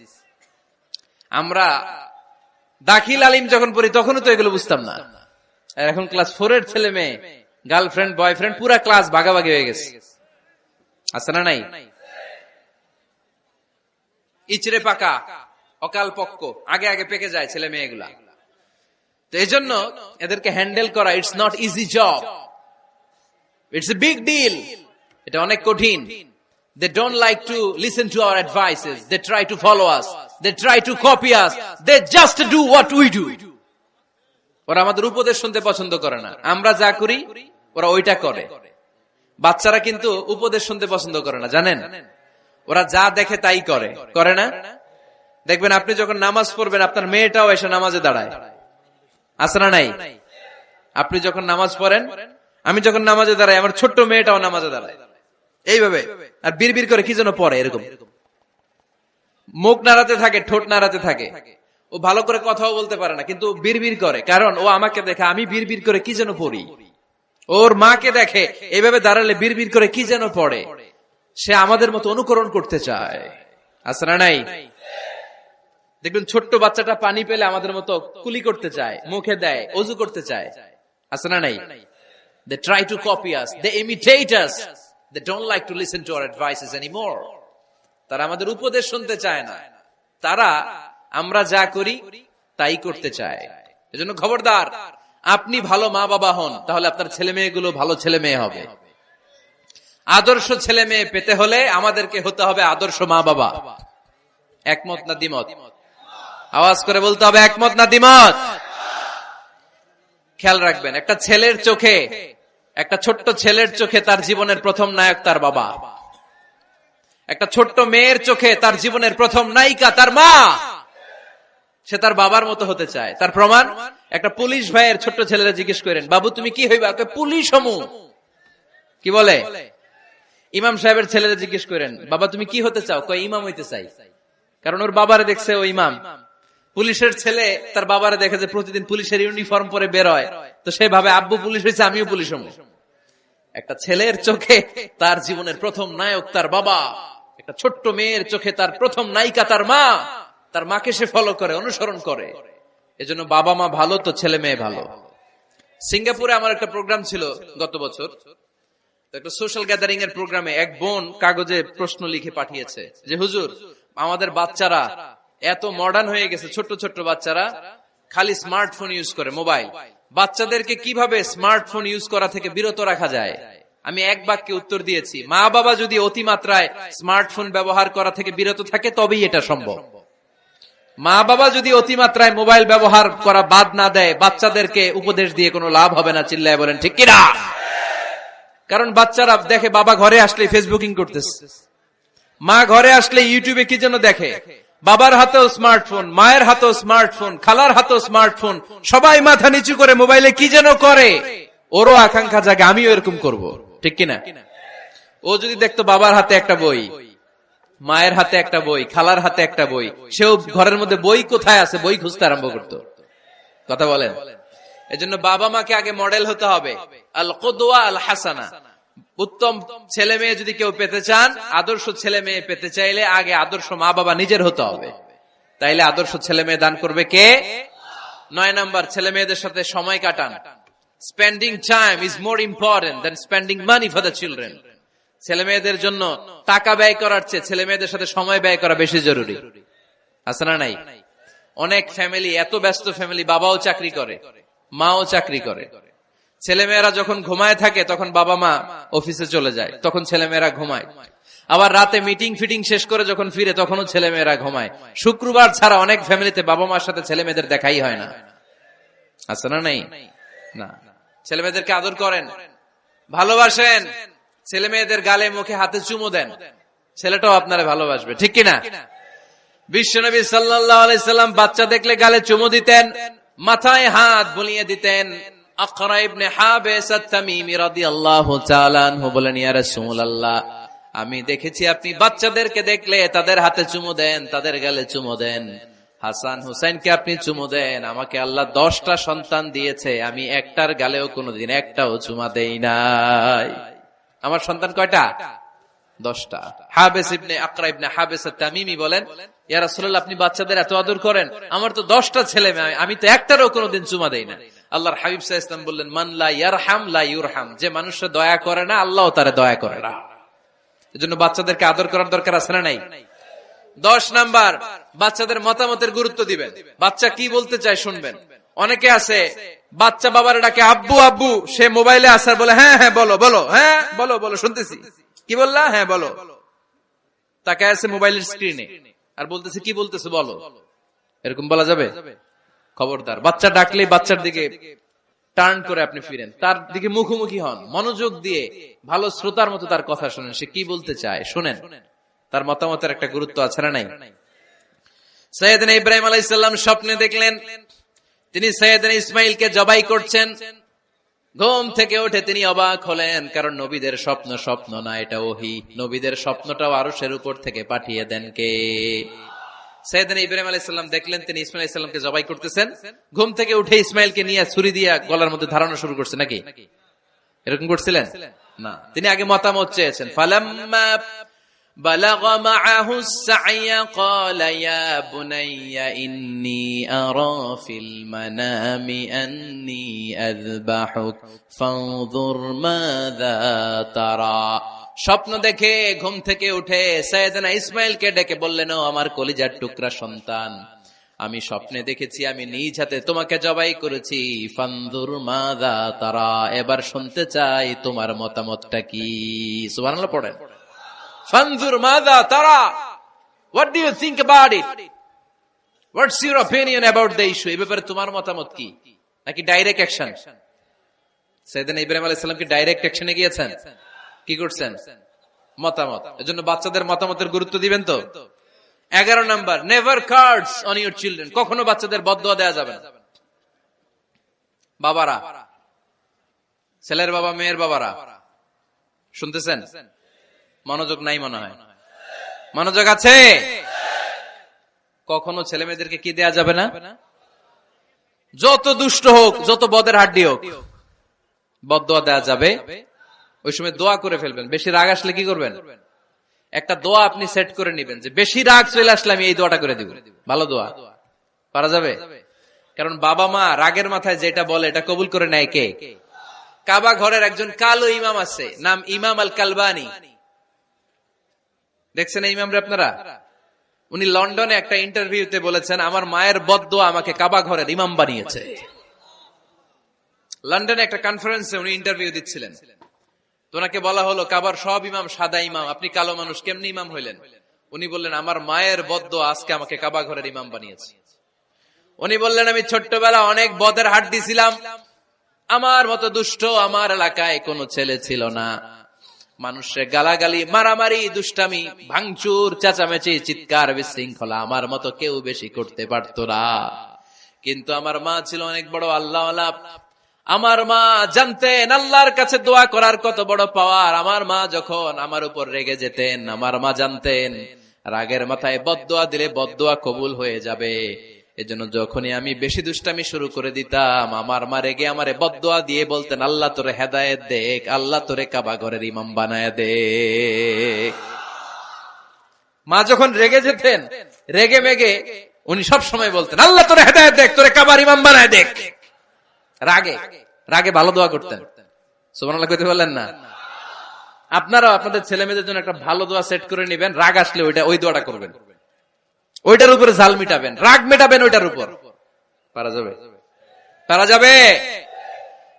আমরা দাখিল আলিম যখন পড়ি তখনও তো এগুলো বুঝতাম না। এখন ক্লাস 4 এর ছেলে মেয়ে গার্লফ্রেন্ড বয়ফ্রেন্ড পুরা ক্লাস ভাগাভাগি হয়ে গেছে, আছে না নাই? ইচড়ে পাকা, অকাল পক্ক, আগে আগে পেকে যায় ছেলে মেয়েগুলা। তো এই জন্য এদেরকে হ্যান্ডেল করা it's not easy job, it's a big deal. এটা অনেক কঠিন। They don't like to listen to our advices. They try to follow us. They try to copy us. They just do what we do. ওরা আমাদের উপদেশ শুনতে পছন্দ করে না। আমরা যা করি ওরা ওইটা করে। বাচ্চারা কিন্তু উপদেশ শুনতে পছন্দ করে না, জানেন? ওরা যা দেখে তাই করে, করে না? দেখবেন আপনি যখন নামাজ পড়বেন আপনার মেয়েটাও এসে নামাজে দাঁড়ায়, আছে না নাই? আপনি যখন নামাজ পড়েন, আমি যখন নামাজে দাঁড়াই, আমার ছোট্ট মেয়েটাও নামাজে দাঁড়ায় এইভাবে, আর বিড়বিড় করে কি যেন পড়ে, এরকম মুখ নাড়াতে থাকে, ঠোঁট নাড়াতে থাকে। ও ভালো করে কথাও বলতে পারে না, কিন্তু বিড়বিড় করে, কারণ ও আমাকে দেখে আমি বিড়বিড় করে কি যেন পড়ি। ওর মাকে দেখে এইভাবে দাঁড়ালে বিড়বিড় করে কি যেন পড়ে। সে আমাদের মতো অনুকরণ করতে চায়, আছে না নাই? দেখবেন ছোট্ট বাচ্চাটা পানি পেলে আমাদের মতো কুলি করতে চায়, মুখে দেয়, অজু করতে চায়, আছে না নাই? They try to copy us, they imitate us, they don't like to listen to our advices anymore. তারা আমাদের উপদেশ শুনতে চায় না, তারা আমরা যা করি তাই করতে চায়। এজন্য খবরদার, আপনি ভালো মা বাবা হন, তাহলে আপনার ছেলে মেয়েগুলো ভালো ছেলে মেয়ে হবে। আদর্শ ছেলে মেয়ে পেতে হলে আমাদেরকে হতে হবে আদর্শ মা বাবা। একমত না দ্বিমত? আওয়াজ করে বলতে হবে, একমত না দ্বিমত? খেয়াল রাখবেন, একটা ছেলের চোখে, একটা ছোট্ট ছেলের চোখে তার জীবনের প্রথম নায়ক তার বাবা। একটা ছোট্ট মেয়ের চোখে তার জীবনের প্রথম নায়িকা তার মা। সে তার বাবার মতো হতে চায়। তার প্রমাণ, একটা পুলিশ ভাইয়ের ছোট্ট ছেলেরা জিজ্ঞেস করেন, বাবু তুমি কি হইবা? পুলিশ হমু। কি বলে? ইমাম সাহেবের ছেলেরা জিজ্ঞেস করেন, বাবা তুমি কি হতে চাও? কয় ইমাম হইতে চাই। কারণ ওর বাবারে দেখছে ও ইমাম। পুলিশের ছেলে তার বাবারে দেখে যে প্রতিদিন পুলিশের ইউনিফর্ম পরে বের হয়, তো সে ভাবে আব্বু পুলিশ হয়েছে, আমিও পুলিশ হমু। একটা ছেলের চোখে তার জীবনের প্রথম নায়ক তার বাবা, একটা ছোট্ট মেয়ের চোখে তার প্রথম নায়িকা তার মা। তার মাকে সে ফলো করে, অনুসরণ করে। এজন্য বাবা মা ভালো তো ছেলে মেয়ে ভালো। সিঙ্গাপুরে আমার একটা প্রোগ্রাম ছিল গত বছর, একটা সোশ্যাল গ্যাদারিং এর প্রোগ্রামে এক বোন কাগজে প্রশ্ন লিখে পাঠিয়েছে যে হুজুর, আমাদের বাচ্চারা এত মডার্ন হয়ে গেছে, ছোট্ট ছোট্ট বাচ্চারা খালি স্মার্টফোন ইউজ করে, মোবাইল। বাচ্চাদেরকে কিভাবে স্মার্টফোন ইউজ করা থেকে বিরত রাখা যায়? আমি এক বাক্যে উত্তর দিয়েছি, মা বাবা যদি অতিমাত্রায় স্মার্টফোন ব্যবহার করা থেকে বিরত থাকে তবেই এটা সম্ভব। মা বাবা যদি অতিমাত্রায় মোবাইল ব্যবহার করা বাদ না দেয়, বাচ্চাদেরকে উপদেশ দিয়ে কোনো লাভ হবে না। চিল্লায় বলেন ঠিক কিনা? কারণ বাচ্চারা দেখে বাবা ঘরে আসলে ফেসবুকিং করতেছে, মা ঘরে আসলে ইউটিউবে কি যেন দেখে। বাবার হাতেও স্মার্টফোন, মায়ের হাতেও স্মার্টফোন, খালার হাতেও স্মার্টফোন, সবাই মাথা নিচু করে মোবাইলে কি যেন করে। ওরও আকাঙ্ক্ষা জাগে আমিও এরকম করব, ঠিক কিনা? ও যদি দেখতো বাবার হাতে একটা বই, মায়ের হাতে একটা বই, খালার হাতে একটা বই, সেও ঘরের মধ্যে বই কোথায় আছে বই খুঁজতে আরম্ভ করতো। কথা বলেন? এজন্য বাবা মাকে আগে মডেল হতে হবে, আল কুদওয়া আল হাসানা। উত্তম ছেলে মেয়ে যদি কেউ পেতে চান, আদর্শ ছেলে মেয়ে পেতে চাইলে আগে আদর্শ মা বাবা নিজের হতে হবে। তাইলে আদর্শ ছেলে মেয়ে দান করবে কে? 9 নাম্বার, ছেলে মেয়েদের সাথে সময় কাটান। Spending time is more important than spending money for the children. ছেলে মেয়েদের জন্য টাকা ব্যয় করার চেয়ে ছেলে মেয়েদের সাথে সময় ব্যয় করা বেশি জরুরি, আছে না নাই? অনেক ফ্যামিলি, এত ব্যস্ত ফ্যামিলি, বাবাও চাকরি করে, মাও চাকরি করে। ছেলেমেয়েরা যখন ঘুমায় থাকে তখন বাবা মা অফিসে চলে যায়, তখন ছেলেমেয়েরা ঘুমায়। আবার রাতে মিটিং ফিটিং শেষ করে যখন ফিরে তখনও ছেলেমেয়েরা ঘুমায়। শুক্রবার ছাড়া অনেক ফ্যামিলিতে বাবা মার সাথে ছেলে মেয়েদের দেখাই হয় না, আছে না নাই? না। ছেলে মেয়েদেরকে আদর করেন, ভালোবাসেন, ছেলে মেয়েদের গালে মুখে হাতে চুমো দেন, ছেলেটাও আপনারা ভালোবাসবে, ঠিক কিনা? বিশ্বনবী সাল্লাল্লাহু আলাইহি সাল্লাম বাচ্চা দেখলে গালে চুমো দিতেন, মাথায় হাত বুলিয়ে দিতেন। আকরা ইবনে হাবিস আত-তামিমি রাদিয়াল্লাহু তাআলা আনহু বলেন, ইয়া রাসূলুল্লাহ, আমি দেখেছি আপনি বাচ্চাদেরকে দেখলে তাদের হাতে চুমো দেন, তাদের গালে চুমো দেন। হাসান হুসাইনকে আপনি চুমো দেন। আমাকে আল্লাহ 10টা সন্তান দিয়েছে, আমি একটার গালেও কোনোদিন একটাও চুমা দেই নাই। আমার সন্তান কয়টা? 10টা। হাবিস ইবনে আকরা ইবনে হাবিস আত-তামিমি বলেন, ইয়া রাসূলুল্লাহ, আপনি বাচ্চাদের এত আদর করেন, আমার তো 10টা ছেলে মেয়ে, আমি তো একটারও কোনোদিন চুমা দেই না। আল্লাহর হাবিব সাল্লাল্লাহু আলাইহি ওয়াসাল্লাম বললেন, মান লা ইয়ারহাম লা ইউরহাম। যে মানুষের দয়া করে না, আল্লাহও তারে দয়া করে না। এজন্য বাচ্চাদেরকে আদর করার দরকার আছে না নাই? 10 নাম্বার, বাচ্চাদের মতামতের গুরুত্ব দিবেন। বাচ্চা কি বলতে চায় শুনবেন। অনেকে আছে বাচ্চা বাবারে ডাকে আব্বু আব্বু, সে মোবাইলে আসার বলে হ্যাঁ হ্যাঁ বলো বলো, হ্যাঁ বলো বলো শুনতেছি, কি বললা, হ্যাঁ বলো। তাকে আছে মোবাইলের স্ক্রিনে আর বলতেছে কি বলতেছে বলো, এরকম বলা যাবে? খবরদার, বাচ্চা ডাকলে বাচ্চার দিকে টার্ন করে আপনি ফিরেন, তার দিকে মুখোমুখি হন, মনোযোগ দিয়ে ভালো শ্রোতার মতো তার কথা শুনেন, সে কি বলতে চায় শুনেন। তার মতামতের একটা গুরুত্ব আছে না নাই? সাইয়েদনা ইব্রাহিম আলাইহিস সালাম স্বপ্নে দেখলেন তিনি সাইয়েদনা ইসমাইলকে জবাই করছেন। ঘুম থেকে উঠে তিনি অবাক হলেন, কারণ নবীদের স্বপ্ন স্বপ্ন না, এটা ওহী। নবীদের স্বপ্নটাও আরশের উপর থেকে পাঠিয়ে দেন কে? সাইয়েদনা ইব্রাহিম আলাইহিস সালাম দেখলেন তিনি ইসমাইল আলাইহিস সালামকে জবাই করতেছেন। ঘুম থেকে উঠে ইসমাইলকে নিয়ে ছুরি দিয়ে গলার মধ্যে ধারণা শুরু করছে নাকি? এরকম করছিলেন না, তিনি আগে মতামত চেয়েছেন। ফালাম্মা বালাগা মাআহুস সা'য়া ক্বালা ইয়া বুনাইয়া ইন্নী আরা ফিল মানামি আন্নী আযবাহুক ফানজুর মাযা তারা। স্বপ্ন দেখে ঘুম থেকে উঠে সাইয়েদনা ইসমাইলকে ডেকে বললেন, ও আমার কলিজার টুকরা সন্তান, আমি স্বপ্নে দেখেছি আমি নিজ হাতে তোমাকে জবাই করেছি। ফানজুর মাযা তারা, এবার শুনতে চাই তোমার মতামতটা কি? সুবহানাল্লাহ পড়েন। ফানজুর মাযা তারা, what do you think about it? What's your opinion about the issue? এই ব্যাপারে তোমার মতামত কি? নাকি ডাইরেক্ট অ্যাকশন? সাইয়েদনা ইব্রাহিম আলাইহিস সালাম কি ডাইরেক্ট অ্যাকশনে গিয়েছেন? কি করছেন? মতামত। এজন্য বাচ্চাদের মতামতের গুরুত্ব দিবেন তো। 11 number, never cards on your children. কখনো বাচ্চাদের বদদুয়া দেয়া যাবে না। বাবারা, ছেলের বাবা মেয়ের বাবারা শুনতেছেন? মনোযোগ নাই মনে হয়। মনোযোগ আছে? কখনো ছেলে মেয়েদেরকে কি দেয়া যাবে না? যত দুষ্ট হোক, যত বদের হাড্ডি হোক, বদদুয়া দেয়া যাবে। ওই সময় দোয়া করে ফেলবেন। বেশি রাগ আসলে কি করবেন? একটা দোয়া আপনি সেট করে নেবেন যে বেশি রাগ চলে আসলে আমি এই দোয়াটা করে দিব। ভালো দোয়া পারা যাবে? কারণ বাবা মা রাগের মাথায় যেটা বলে এটা কবুল করে নেয় কে? কাবা ঘরের একজন কালো ইমাম আছে, নাম ইমাম আল কালবানি। দেখছেন এই ইমামরে আপনারা? উনি লন্ডনে একটা ইন্টারভিউতে বলেছেন, আমার মায়ের বদদোয়া আমাকে কাবা ঘরের ইমাম বানিয়েছে। লন্ডনে একটা কনফারেন্সে উনি ইন্টারভিউ দিচ্ছিলেন। তো ওনাকে বলা হলো, কাবার সব ইমাম সাদা ইমাম, আপনি কালো মানুষ, কেমনি ইমাম হইলেন? উনি বললেন, আমার মায়ের বদদোয়া আজকে আমাকে কাবা ঘরের ইমাম বানিয়েছে। উনি বললেন, আমি ছোট্টবেলা অনেক বদের হাড্ডি ছিলাম, আমার মতো দুষ্ট আমার এলাকায় কোনো ছেলে ছিল না। মানুষের গালাগালি, মারামারি, দুষ্টামি, ভাঙচুর, চেঁচামেচি, চিৎকার, বিশৃঙ্খলা আমার মতো কেউ বেশি করতে পারতো না। কিন্তু আমার মা ছিল অনেক বড় আল্লাহওয়ালা। আমার মা জানতেন আল্লাহর কাছে দোয়া করার কত বড় পাওয়ার। আমার মা যখন আমার উপর রেগে যেতেন, আমার মা জানতেন রাগের মাথায় বদদোয়া দিলে বদদোয়া কবুল হয়ে যাবে। এজন্য যখনই আমি বেশি দুষ্টামি শুরু করে দিতাম, আমার মা রেগে আমারে বদদোয়া দিয়ে বলতেন, আল্লাহ তোরে হেদায়েত দেখ, আল্লাহ তোরে কাবা ঘরের ইমাম বানায় দে। মা যখন রেগে যেতেন, রেগে মেগে উনি সব সময় বলতেন, আল্লাহ তোরে হেদায়েত দেখ, তোরে কাবার ইমাম বানায় দেখ। রাগে রাগে ভালো দোয়া করতেন। সুবহানাল্লাহ কইতে বললেন না? আপনারাও আপনাদের ছেলে মেয়েদের জন্য একটা ভালো দোয়া সেট করে নেবেন। রাগ আসলে ওই দোয়াটা করবেন, ওইটার উপরে ঝাল মিটাবেন, রাগ মেটাবেন ওইটার উপর। পারা যাবে? পারা যাবে?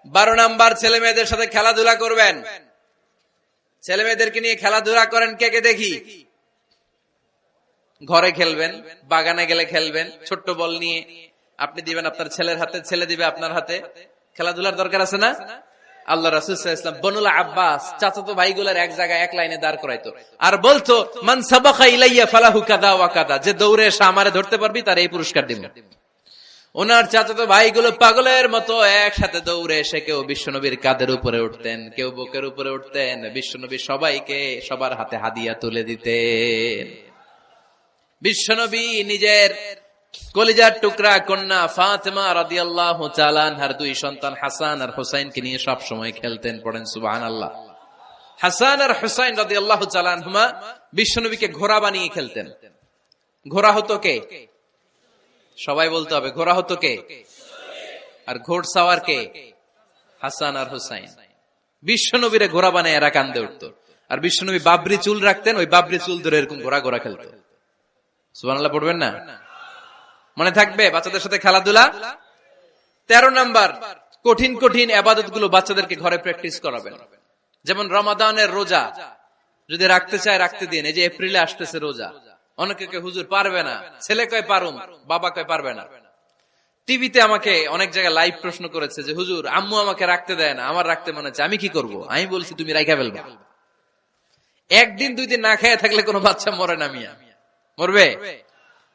12 নাম্বার, ছেলে মেয়েদের সাথে খেলাধুলা করবেন। ছেলে মেয়েদেরকে নিয়ে খেলাধুলা করেন কে কে দেখি? ঘরে খেলবেন, বাগানে গেলে খেলবেন, ছোট্ট বল নিয়ে আপনি দিবেন আপনার ছেলের হাতে, ছেলে দিবে আপনার হাতে। খেলাধুলার দরকার আছে না? আল্লাহ রাসূল সাল্লাল্লাহু আলাইহি ওয়াসাল্লাম বনুল আব্বাস চাচাতো ভাইগুলোর এক জায়গায় এক লাইনে দাঁড় করাইতো আর বলতো, মান সাবাকা ইলাইয়া ফালাহু কাদা ওয়া কাদা, যে দৌড়ে এসে আমারে ধরতে পারবি তার এই পুরস্কার দিব। ওনার চাচাতো ভাইগুলো পাগলের মতো একসাথে দৌড়ে এসে কেউ বিশ্বনবীর কাঁধের উপরে উঠতেন, কেউ বুকের উপরে উঠতেন। বিশ্বনবী সবাইকে সবার হাতে হাদিয়া তুলে দিতেন। বিশ্বনবী নিজের কলিজার টুকরা কন্যা ফাতেমা রাদিয়াল্লাহু তাআলা আনহার 2 সন্তান হাসান আর হুসাইনকে নিয়ে সব সময় খেলতেন। পড়েন সুবহানাল্লাহ। হাসান আর হুসাইন রাদিয়াল্লাহু তাআলা আনহুমা বিশ্বনবীকে ঘোড়া বানিয়ে খেলতেন। ঘোড়া হতো কে? সবাই বলতে হবে, ঘোড়া হতো কে? আর ঘোড়সাওয়ার কে? হাসান আর হুসাইন। বিশ্বনবীরে ঘোড়া বানায় এরা কান্দে উঠতো। আর বিশ্বনবী বাবরি চুল রাখতেন, ওই বাবরি চুল ধরে এরকম ঘোড়া ঘোড়া খেলতো। সুবহানাল্লাহ পড়বেন না? মনে থাকবে বাচ্চাদের সাথে খেলাধুলা। 13 নাম্বার, কঠিন কঠিন ইবাদত গুলো বাচ্চাদেরকে ঘরে প্র্যাকটিস করাবেন। যেমন রমাদানের রোজা যদি রাখতে চায় রাখতে দিন। এই যে এপ্রিলে আসতেছে রোজা, অনেকে কে হুজুর পারবে না, ছেলে কয় পারুম, বাবা কয় পারবে না। টিভিতে আমাকে অনেক জায়গায় লাইভ প্রশ্ন করেছে যে হুজুর আম্মু আমাকে রাখতে দেয় না, আমার রাখতে মনে হচ্ছে, আমি কি করব? আমি বলছি তুমি রাইখা ফেলবা। একদিন 2 দিন না খেয়ে থাকলে কোনো বাচ্চা মরে না, মিয়া মরবে?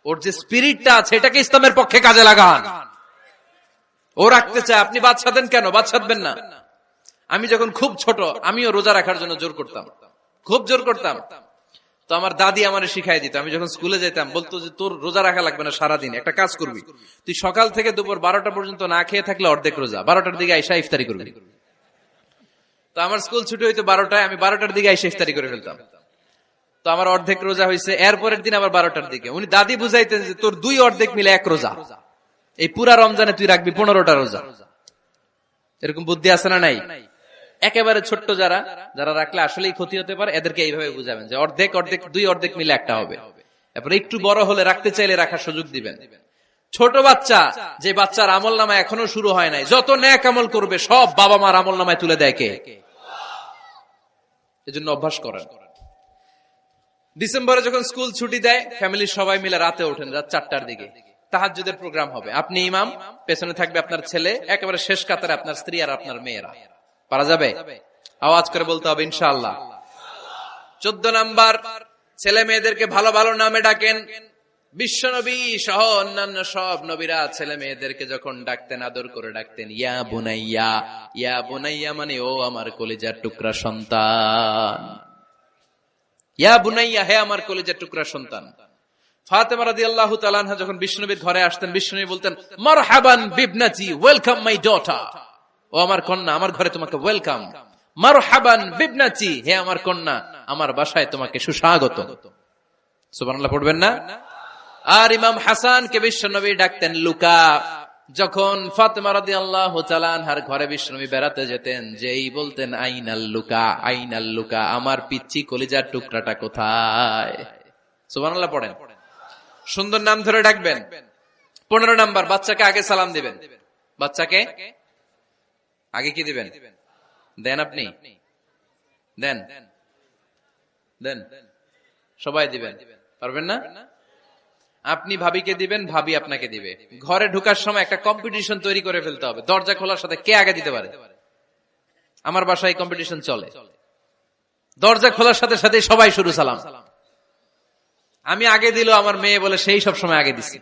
ওর যে স্পিরিটটা আছে এটাকে ইসলামের পক্ষে কাজে লাগান। ও রাখতে চায়, আপনি বাদ সাধেন কেন? বাদ সাধবেন না। আমি যখন খুব ছোট, আমিও রোজা রাখার জন্য জোর করতাম, খুব জোর করতাম। তো আমার দাদি আমারে শিখাই দিত। আমি যখন স্কুলে যেতাম বলতো যে তোর রোজা রাখা লাগবে না, সারাদিন একটা কাজ করবি, তুই সকাল থেকে দুপুর 12টা পর্যন্ত না খেয়ে থাকলে অর্ধেক রোজা, 12টার দিকে আইসা ইফতারি করবি। তো আমার স্কুল ছুটি হইতো 12টায়, আমি 12টার দিকে আইসা ইফতারি করে ফেলতাম। তো আমার অর্ধেক রোজা হয়েছে। এরপরের দিন আবার 12টার দিকে উনি দাদি বুঝাইতেন যে তোর 2 অর্ধেক মিলে 1 রোজা, এই পুরা রমজানে তুই রাখবি 15টা রোজা। এরকম বুদ্ধি আছে না নাই? একেবারে ছোট্ট যারা যারা রাখলে আসলেই ক্ষতি হতে পারে, এদেরকে এইভাবে বুঝাবেন যে অর্ধেক অর্ধেক 2 অর্ধেক মিলে একটা হবে। তারপরে একটু বড় হলে রাখতে চাইলে রাখার সুযোগ দিবেন। ছোট বাচ্চা, যে বাচ্চার আমল নামায় এখনো শুরু হয় নাই, যত নেক আমল করবে সব বাবা মার আমল নামায় তুলে দেয় কে? এজন্য অভ্যাস করেন। ডিসেম্বরে যখন স্কুল ছুটি দেয়, ফ্যামিলির সবাই মিলে রাতে ওঠেন, রাত 4টার দিকে তাহাজ্জুদের প্রোগ্রাম হবে। আপনি ইমাম, পেছনে থাকবে আপনার ছেলে, একেবারে শেষ কাতারে আপনার স্ত্রী আর আপনার মেয়েরা। পারা যাবে? আওয়াজ করে বলতে হবে ইনশাআল্লাহ। 14 নাম্বার, ছেলে মেয়েদেরকে ভালো ভালো নামে ডাকেন। বিশ্বনবী সহ অন্যান্য সব নবীরা ছেলে মেয়েদেরকে যখন ডাকতেন আদর করে ডাকতেন ইয়া বুনাইয়া। ইয়া বুনাইয়া মানে ও আমার কলিজার টুকরা সন্তান। ইয়া বুনাইয়া, হে আমার কলিজার টুকরা সন্তান। ফাতেমা রাদিয়াল্লাহু তাআলা আনহা যখন বিশ্বনবীর ঘরে আসতেন, বিশ্বনবী বলতেন মারহাবান বিবনাতি, ওয়েলকাম মাই ডটার। ও আমার কন্যা, আমার ঘরে তোমাকে ওয়েলকাম। মারহাবান বিবনাতি, হে আমার কন্যা, আমার বাসায় তোমাকে সুস্বাগত। সুবহানাল্লাহ পড়বেন না? আর ইমাম হাসানকে বিশ্বনবী ডাকতেন লুকা। যখন ফাতেমা রাদিয়াল্লাহু তাআলা আনহার ঘরে বিশ্বনবী বেড়াতে যেতেন, যেই বলতেন আইনাল লুকা, আইনাল লুকা, আমার পিচ্চি কলিজার টুকরাটা কোথায়? সুবহানাল্লাহ পড়েন। সুন্দর নাম ধরে ডাকবেন। 15 নাম্বার, বাচ্চাকে আগে সালাম দিবেন। বাচ্চাকে আগে কি দিবেন? দেন আপনি? দেন দেন সবাই দিবেন, পারবেন না? আপনি ভাবিকে দিবেন, ভাবি আপনাকে দিবে। ঘরে ঢোকার সময় একটা কম্পিটিশন তৈরি করে ফেলতে হবে, দরজা খোলার সাথে কে আগে দিতে পারে। আমার বাসায় কম্পিটিশন চলে, দরজা খোলার সাথে সাথে সবাই শুরু সালাম। আমি আগে দিল, আমার মেয়ে বলে সেই সব সময় আগে দিছি।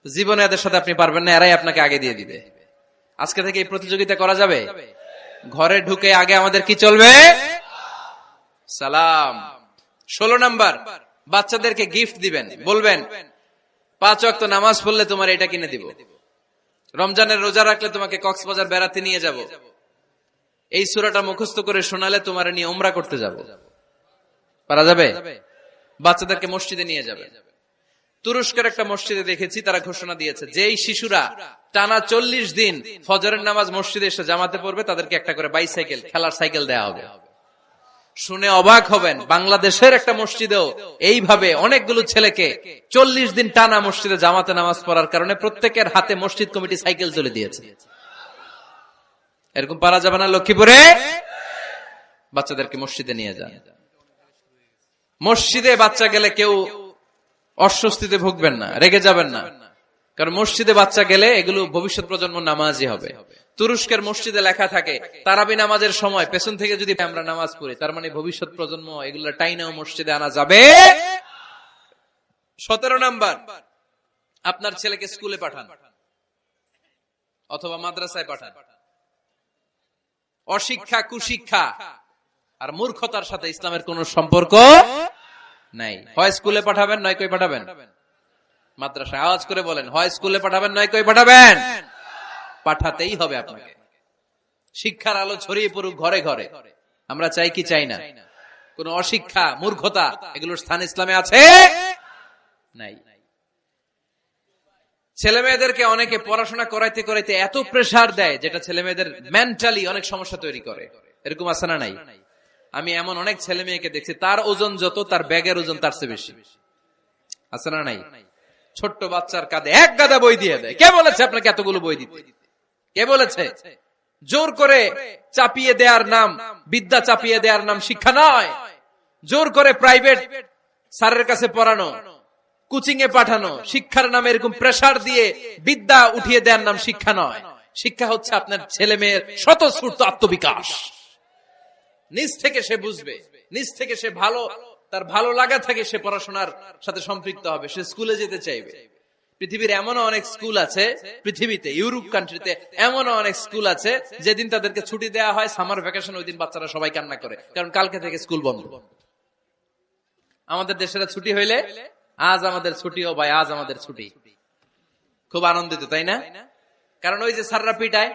জীবনে এদের সাথে আপনি পারবেন না, এরাই আপনাকে আগে দিয়ে দিবে। আজকে থেকে এই প্রতিযোগিতা করা যাবে। ঘরে ঢুকে আগে আমাদের কি চলবে? সালাম। 16 নাম্বার, বাচ্চাদেরকে গিফট দিবেন। বলবেন 5 ওয়াক্ত নামাজ পড়লে তোমার এটা কিনে দিব, রমজানের রোজা রাখলে তোমাকে কক্সবাজার বেড়াতে নিয়ে যাব, এই সূরাটা মুখস্থ করে শোনালে তোমার নিয়ে উমরা করতে যাব। পারা যাবে? বাচ্চাদেরকে মসজিদে নিয়ে যাবে। তুরস্কের একটা মসজিদে দেখেছি, তারা ঘোষণা দিয়েছে যেই শিশুরা টানা 40 দিন ফজরের নামাজ মসজিদে এসে জামাতে পড়বে, তাদেরকে একটা করে বাইসাইকেল, খেলার সাইকেল দেয়া হবে। শুনে অবাক হবেন, বাংলাদেশের একটা মসজিদেও এইভাবে অনেকগুলো ছেলেকে 40 দিন টানা মসজিদে জামাতে নামাজ পড়ার কারণে প্রত্যেকের হাতে মসজিদ কমিটি সাইকেল তুলে দিয়েছে। এরকম পারা যাবে না? লক্ষ্মীপুরে বাচ্চাদেরকে মসজিদে নিয়ে যান। মসজিদে বাচ্চা গেলে কেউ অস্বস্তিতে ভুগবেন না, রেগে যাবেন না, কারণ মসজিদে বাচ্চা গেলে এগুলো ভবিষ্যৎ প্রজন্ম নামাজি হবে। তুরস্কের মসজিদে লেখা থাকে তারাবি নামাজের সময় পেছন থেকে যদি আমরা নামাজ পড়ি, তার মানে ভবিষ্যৎ প্রজন্ম এগুলো টাইনাও মসজিদে আনা যাবে। 17 নাম্বার, আপনার ছেলেকে স্কুলে পাঠান অথবা মাদ্রাসায় পাঠান। অশিক্ষা, কুশিক্ষা আর মূর্খতার সাথে ইসলামের কোন সম্পর্ক নাই। হয় স্কুলে পাঠাবেন, নয় কই পাঠাবেন মাদ্রাসায়। আওয়াজ করে বলেন, হয় স্কুলে পাঠাবেন, নয় কই পাঠাবেন। পাঠাতেই হবে আপনাকে। শিক্ষার আলো ছড়িয়ে পড়ুক ঘরে ঘরে, আমরা চাই কি চাই না? কোন অশিক্ষা, মূর্খতা এগুলোর স্থান ইসলামে আছে নাই। ছেলে মেয়েদেরকে অনেকে পড়াশোনা করাইতে করাইতে এত প্রেসার দেয়, যেটা ছেলে মেয়েদের মেন্টালি অনেক সমস্যা তৈরি করে। এরকম আছে না নাই? আমি এমন অনেক ছেলে মেয়েকে দেখছি, তার ওজন যত, তার ব্যাগের ওজন তার চেয়ে বেশি। আছে না নাই? ছোট্ট বাচ্চার কাঁধে 1 গাদা বই দিয়ে দেয়। কে বলেছে আপনাকে এতগুলো বই দিতে? কে বলেছে? জোর করে চাপিয়ে দেওয়ার নাম বিদ্যা, চাপিয়ে দেওয়ার নাম শিক্ষা নয়। জোর করে প্রাইভেট স্যারের কাছে পড়ানো, কোচিং এ পাঠানো, শিক্ষার নামে এরকম প্রেসার দিয়ে বিদ্যা উঠিয়ে দেওয়ার নাম শিক্ষা নয়। শিক্ষা হচ্ছে আপনার ছেলে মেয়ের স্বতঃস্ফূর্ত আত্মবিকাশ। নিজ থেকে সে বুঝবে, নিজ থেকে সে ভালো তার ভালো লাগা থাকে সে পড়াশোনার সাথে সম্পৃক্ত হবে, সে স্কুলে যেতে চাইবে। পৃথিবীর এমনও অনেক স্কুল আছে, পৃথিবীতে ইউরোপ কান্ট্রিতে এমনও অনেক স্কুল আছে যেদিন তাদেরকে ছুটি দেওয়া হয় সামার ভ্যাকেশন, ওই দিন বাচ্চারা সবাই কান্না করে, কারণ কালকে থেকে স্কুল বন্ধ। আমাদের দেশের ছুটি হইলে আজ আমাদের ছুটি, ও ভাই আজ আমাদের ছুটি, খুব আনন্দিত, তাই না? কারণ ওই যে স্যাররা পিটায়,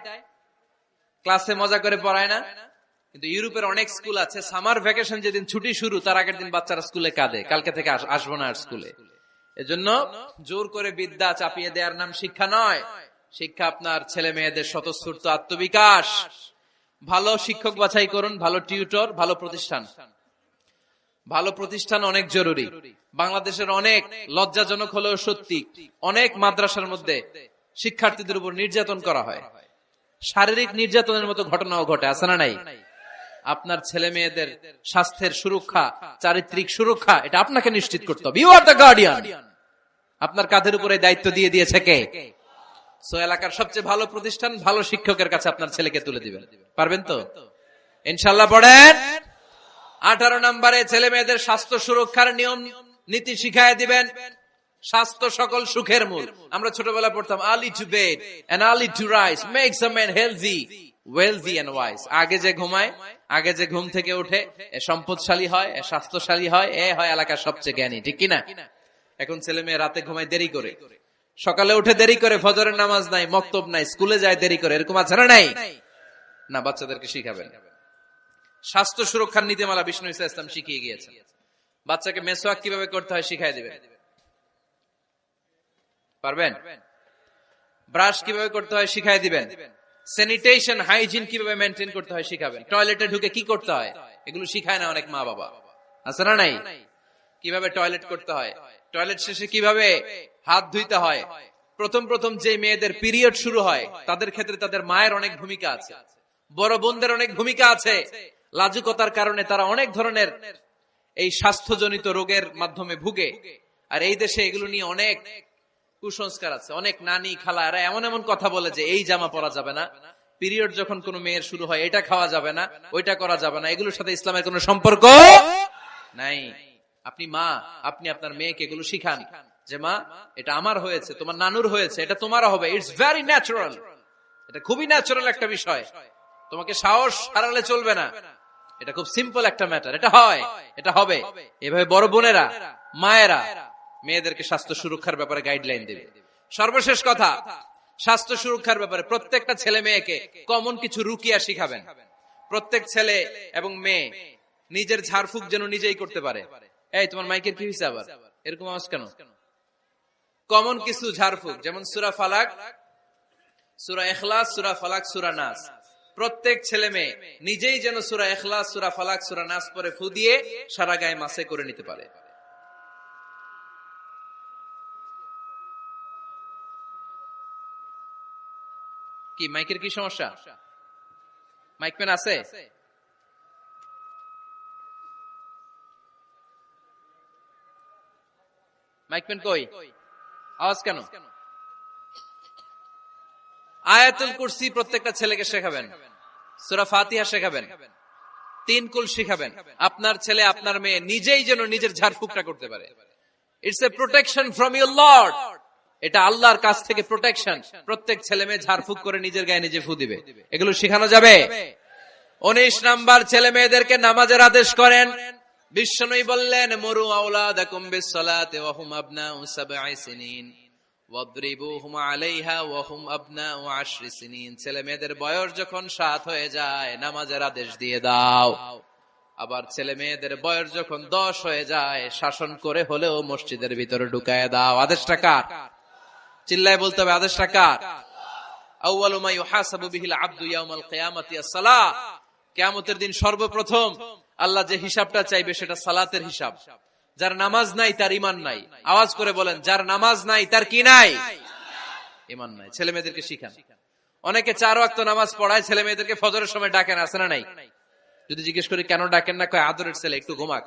ক্লাসে মজা করে পড়ায় না। কিন্তু ইউরোপের অনেক স্কুল আছে সামার ভ্যাকেশন যেদিন ছুটি শুরু তার আগের দিন বাচ্চারা স্কুলে কাঁদে, কালকে থেকে আসবো না আর স্কুলে। এজন্য জোর করে বিদ্যা চাপিয়ে দেওয়ার নাম শিক্ষা নয়। শিক্ষা আপনার ছেলে মেয়েদের স্বতঃস্ফূর্ত আত্মবিকাশ। ভালো শিক্ষক বাছাই করুন, ভালো টিউটর, ভালো প্রতিষ্ঠান। ভালো প্রতিষ্ঠান অনেক জরুরি। বাংলাদেশের অনেক লজ্জাজনক হলেও সত্যি, অনেক মাদ্রাসার মধ্যে শিক্ষার্থীদের উপর নির্যাতন করা হয়, শারীরিক নির্যাতনের মতো ঘটনাও ঘটে, আছে না নাই? আপনার ছেলে মেয়েদের স্বাস্থ্যের সুরক্ষা, চারিত্রিক সুরক্ষা, এটা আপনাকে নিশ্চিত করতে হবে। You are the guardian. আপনার কাঁধের উপরে দায়িত্ব দিয়ে দিয়েছে কে? সো এলাকার সবচেয়ে ভালো প্রতিষ্ঠান, ভালো শিক্ষকের কাছে আপনার ছেলেকে তুলে দিবেন। পারবেন তো ইনশাআল্লাহ? পড়েন। 18 নম্বরে ছেলে মেয়েদের স্বাস্থ্য সুরক্ষার নিয়ম নীতি শিখায় দিবেন। স্বাস্থ্য সকল সুখের মূল। আমরা ছোটবেলা পড়তাম early to bed and early to rise makes a man healthy, wealthy and wise. আগে যে ঘুমায়, আগে যে ঘুম থেকে ওঠে, এ সম্পদশালী হয়, এ স্বাস্থ্যশালী হয়, এ হয় এলাকার সবচেয়ে জ্ঞানী, ঠিক কিনা? এখন ছেলে মেয়ে রাতে ঘুমায় দেরি করে, সকালে উঠে দেরি করে, ফজরের নামাজ নাই, মক্তব নাই, স্কুলে যায় দেরি করে, এরকম আছে না নাই? না, বাচ্চাদেরকে শিখাবেন। স্বাস্থ্য সুরক্ষার নীতিমালা বিষ্ণু ইসা ইসলাম শিখিয়ে গিয়েছেন। বাচ্চাকে মেসওয়াক কিভাবে করতে হয় শিখাই দিবেন, পারবেন? ব্রাশ কিভাবে করতে হয় শিখাই দিবেন। স্যানিটেশন, হাইজিন কিভাবে মেনটেন করতে হয় শিখাবেন। টয়লেটে ঢুকে কি করতে হয় এগুলো শিখায় না অনেক মা বাবা, আছে না নাই? কিভাবে টয়লেট করতে হয়, টয়লেট শেষে কিভাবে হাত ধুইতে হয়। প্রথম প্রথম যে মেয়েদের পিরিয়ড শুরু হয় তাদের ক্ষেত্রে তাদের মায়ের অনেক ভূমিকা আছে, বড় বোনদের অনেক ভূমিকা আছে। লাজুকতার কারণে তারা অনেক ধরনের এই স্বাস্থ্যজনিত রোগের মাধ্যমে ভুগে। আর এই দেশে এগুলো নিয়ে অনেক কুসংস্কার আছে। অনেক নানি খালা এরা এমন এমন কথা বলে যে এই জামা পরা যাবে না, পিরিয়ড যখন কোনো মেয়ের শুরু হয় এটা খাওয়া যাবে না, ওইটা করা যাবে না। এগুলোর সাথে ইসলামের কোনো সম্পর্ক নাই। আপনি মা, আপনি আপনার মেয়েকে এগুলো শিখান যে মা এটা আমার হয়েছে, তোমার নানুর হয়েছে, এটা তোমারও হবে। ইটস ভেরি ন্যাচারাল, এটা খুবই ন্যাচারাল একটা বিষয়, তোমাকে সাহস হারালে চলবে না, এটা খুব সিম্পল একটা ম্যাটার, এটা হয়, এটা হবে। এভাবে বড় বোনেরা, মায়েরা মেয়েদেরকে স্বাস্থ্য সুরক্ষার ব্যাপারে গাইডলাইন দেবে। সর্বশেষ কথা, স্বাস্থ্য সুরক্ষার ব্যাপারে প্রত্যেকটা ছেলে মেয়েকে কমন কিছু রুকিয়া শিখাবেন। প্রত্যেক ছেলে এবং মেয়ে নিজের ঝাড়ফুঁক যেন নিজেই করতে পারে। এই তোমার মাইকের কি হয়েছে আবার, এরকম আওয়াজ কেন? কমন কিছু ঝাড়ফুঁক, যেমন সূরা ফালাক, সূরা ইখলাস, সূরা ফালাক, সূরা নাস। প্রত্যেক ছেলে মেয়ে নিজেই যেন সূরা ইখলাস, সূরা ফালাক, সূরা নাস পরে ফু দিয়ে সারা গায়ে মাসে করে নিতে পারে। কি মাইকের কি সমস্যা? মাইক পেন আছে? মাইক পেন কই? আওয়াজ কেন? আয়াতুল কুরসি প্রত্যেকটা ছেলেকে শেখাবেন, সূরা ফাতিহা শেখাবেন, 3 কুল শেখাবেন। আপনার ছেলে আপনার মেয়ে নিজেই যেন নিজের ঝাড়ফুঁকটা করতে পারে। It's a protection from your Lord, এটা আল্লাহর কাছ থেকে প্রোটেকশন। প্রত্যেক ছেলে মেয়ে ঝাড়ফুঁক করে নিজের গায়ে নিজে ফু দিবে, এগুলো শেখানো যাবে। 19 নাম্বার, ছেলে মেয়েদেরকে নামাজের আদেশ করেন। বিশ্বনবী বললেন মুরু আওলাদাকুম বিসসালাতি ওয়া হুম আবনাউ 7 সিনিন ওয়াদরিবুহুম আলাইহা ওয়া হুম আবনাউ 10 সিনিন। ছেলে মেয়েদের বয়স যখন 7 হয়ে যায় নামাজের আদেশ দিয়ে দাও। আবার ছেলে মেয়েদের বয়স যখন 10 হয়ে যায় শাসন করে হলেও মসজিদের ভিতরে ঢুকায় দাও। আদেশটা কার? চিল্লায় বলতে হবে, আদেশটা কার? আউয়ালু মা ইউহাসাবু বিহিল আবদু ইয়াউমাল কিয়ামাতি আস-সালাহ। কিয়ামতের দিন সর্বপ্রথম আল্লাহ যে হিসাবটা চাইবে সেটা সালাতের হিসাব। যার নামাজ নাই তার ঈমান নাই। আওয়াজ করে বলেন, যার নামাজ নাই তার কি নাই? ঈমান নাই। ছেলে মেয়েদেরকে শিখান। অনেকে 4 ওয়াক্ত নামাজ পড়ায়, ছেলে মেয়েদেরকে ফজরের সময় ডাকেন, আছে না নাই? যদি জিজ্ঞেস করি কেন ডাকেন না, কয় আদরের ছেলে একটু ঘুমাক।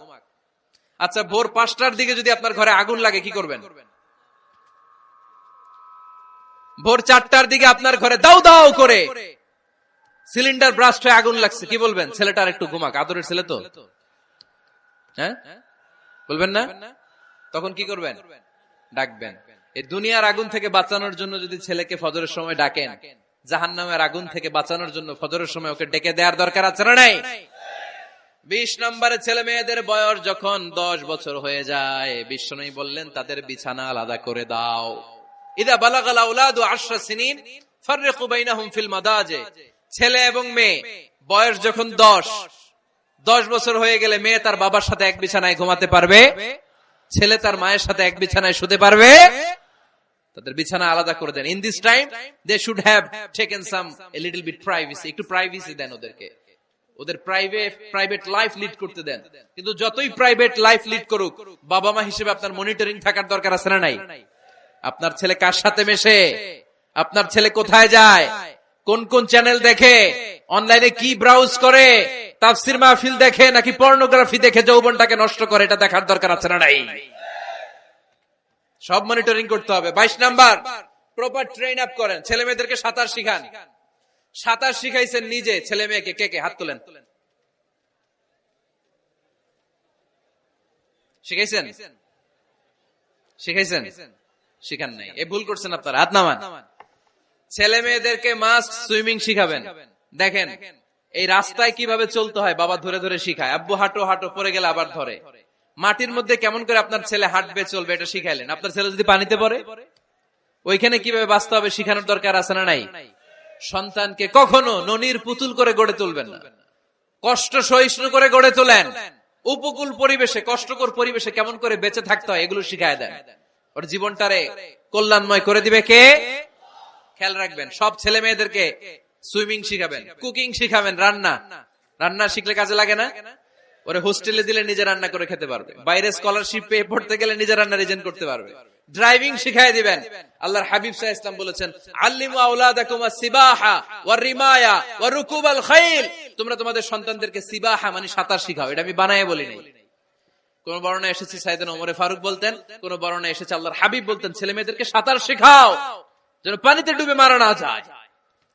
আচ্ছা, ভোর 5টার দিকে যদি আপনার ঘরে আগুন লাগে কি করবেন? ভোর 4টার দিকে আপনার ঘরে দাউ দাউ করে সিলিন্ডার ব্রাস্ট হয়ে আগুন লাগছে, কি বলবেন? ছেলেটার একটু ঘুমাক, আদরের ছেলে তো। হ্যাঁ, বলবেন না? তখন কি করবেন? ডাকবেন। এই দুনিয়ার আগুন থেকে বাঁচানোর জন্য যদি ছেলেকে ফজরের সময় ডাকেন, জাহান্নামের আগুন থেকে বাঁচানোর জন্য ফজরের সময় ওকে ডেকে দেওয়ার দরকার আছে না নাই? 20 নম্বরে ছেলে মেয়েদের বয়স যখন 10 বছর হয়ে যায়, বিশ্বনবী বললেন তাদের বিছানা আলাদা করে দাও। ইদা বালাগাল আওলাদু 10 সিনিন ফাররিকু বাইনাহুম ফিল মাদাজি। ছেলে এবং মেয়ে বয়স যখন 10 বছর হয়ে গেলে মেয়ে তার বাবার সাথে এক বিছানায় ঘুমাতে পারবে, ছেলে তার মায়ের সাথে এক বিছানায় শুতে পারবে। তাদের বিছানা আলাদা করে দেন। In this time they should have taken some a little bit privacy, একটু প্রাইভেসি দেন ওদেরকে, ওদের প্রাইভেট লাইফ লিড করতে দেন। কিন্তু যতই প্রাইভেট লাইফ লিড করুক, বাবা মা হিসেবে আপনার মনিটরিং থাকার দরকার আছে না নাই? আপনার ছেলে কার সাথে মেশে, আপনার ছেলে কোথায় যায়, কোন কোন চ্যানেল দেখে, অনলাইনে কি ব্রাউজ করে, তাফসির মাহফিল দেখে নাকি পর্নোগ্রাফি দেখে যৌবনটাকে নষ্ট করে, এটা দেখার দরকার আছে না নাই? সব মনিটরিং করতে হবে। 22 নাম্বার, প্রপার ট্রেন আপ করেন। ছেলে মেয়েদেরকে সাঁতার শিখান। সাঁতার শিখাইছেন নিজে ছেলে মেয়েকে? কে কে হাত তোলেন? শিখাইছেন? শিখাইছেন? শিখান নাই, এ ভুল করছেন আপনারা। হাত নামান। ছেলে মেয়েদেরকে মাস্ট সুইমিং শিখাবেন। দেখেন এই রাস্তায় কিভাবে চলতে হয় বাবা ধরে ধরে শিখায়। আব্বু হাঁটো হাঁটো, পরে গেলে আবার ধরে। মাটির মধ্যে কেমন করে আপনার ছেলে হাঁটবে চলবে এটা শিখাইলেন। আপনার ছেলে যদি পানিতে পড়ে, ওইখানে কিভাবে বাঁচতে হবে শিখানোর দরকার আছে না নাই? সন্তানকে কখনো ননির পুতুল করে গড়ে তুলবেন না, কষ্ট সহিষ্ণু করে গড়ে তোলেন। উপকূল পরিবেশে, কষ্টকর পরিবেশে কেমন করে বেঁচে থাকতে হয় এগুলো শিখায় দেন। ওর জীবনটারে কল্যাণময় করে দিবে কে? খেয়াল রাখবেন। সব ছেলে মেয়েদেরকে সুইমিং শিখাবেন, কুকিং শিখাবেন, রান্না শিখলে কাজে লাগে না? ওরে হোস্টেলে দিলে নিজে রান্না করে খেতে পারবে, বাইরে স্কলারশিপ পেয়ে পড়তে গেলে নিজে রান্না রিজেন করতে পারবে। ড্রাইভিং শিখাই দিবেন। আল্লাহর হাবিব সাল্লাল্লাহু আলাইহি ওয়াসাল্লাম বলেছেন, আল্লিমু আওলাদাকুম আস-সিবাহা ওয়ার রিমায়া ওয়া রুকুবাল খাইল। তোমরা তোমাদের সন্তানদেরকে সিবাহা মানে সাঁতার শিখাও। এটা আমি বানায়ে বলি নাই। কোন বর্ণনায় এসেছে সাইয়েদনা ওমর ফারুক বলতেন, কোন বর্ণনায় এসেছে আল্লাহর হাবিব বলতেন ছেলে মেয়েদেরকে সাঁতার শেখাও যেন পানিতে ডুবে মারা না যায়।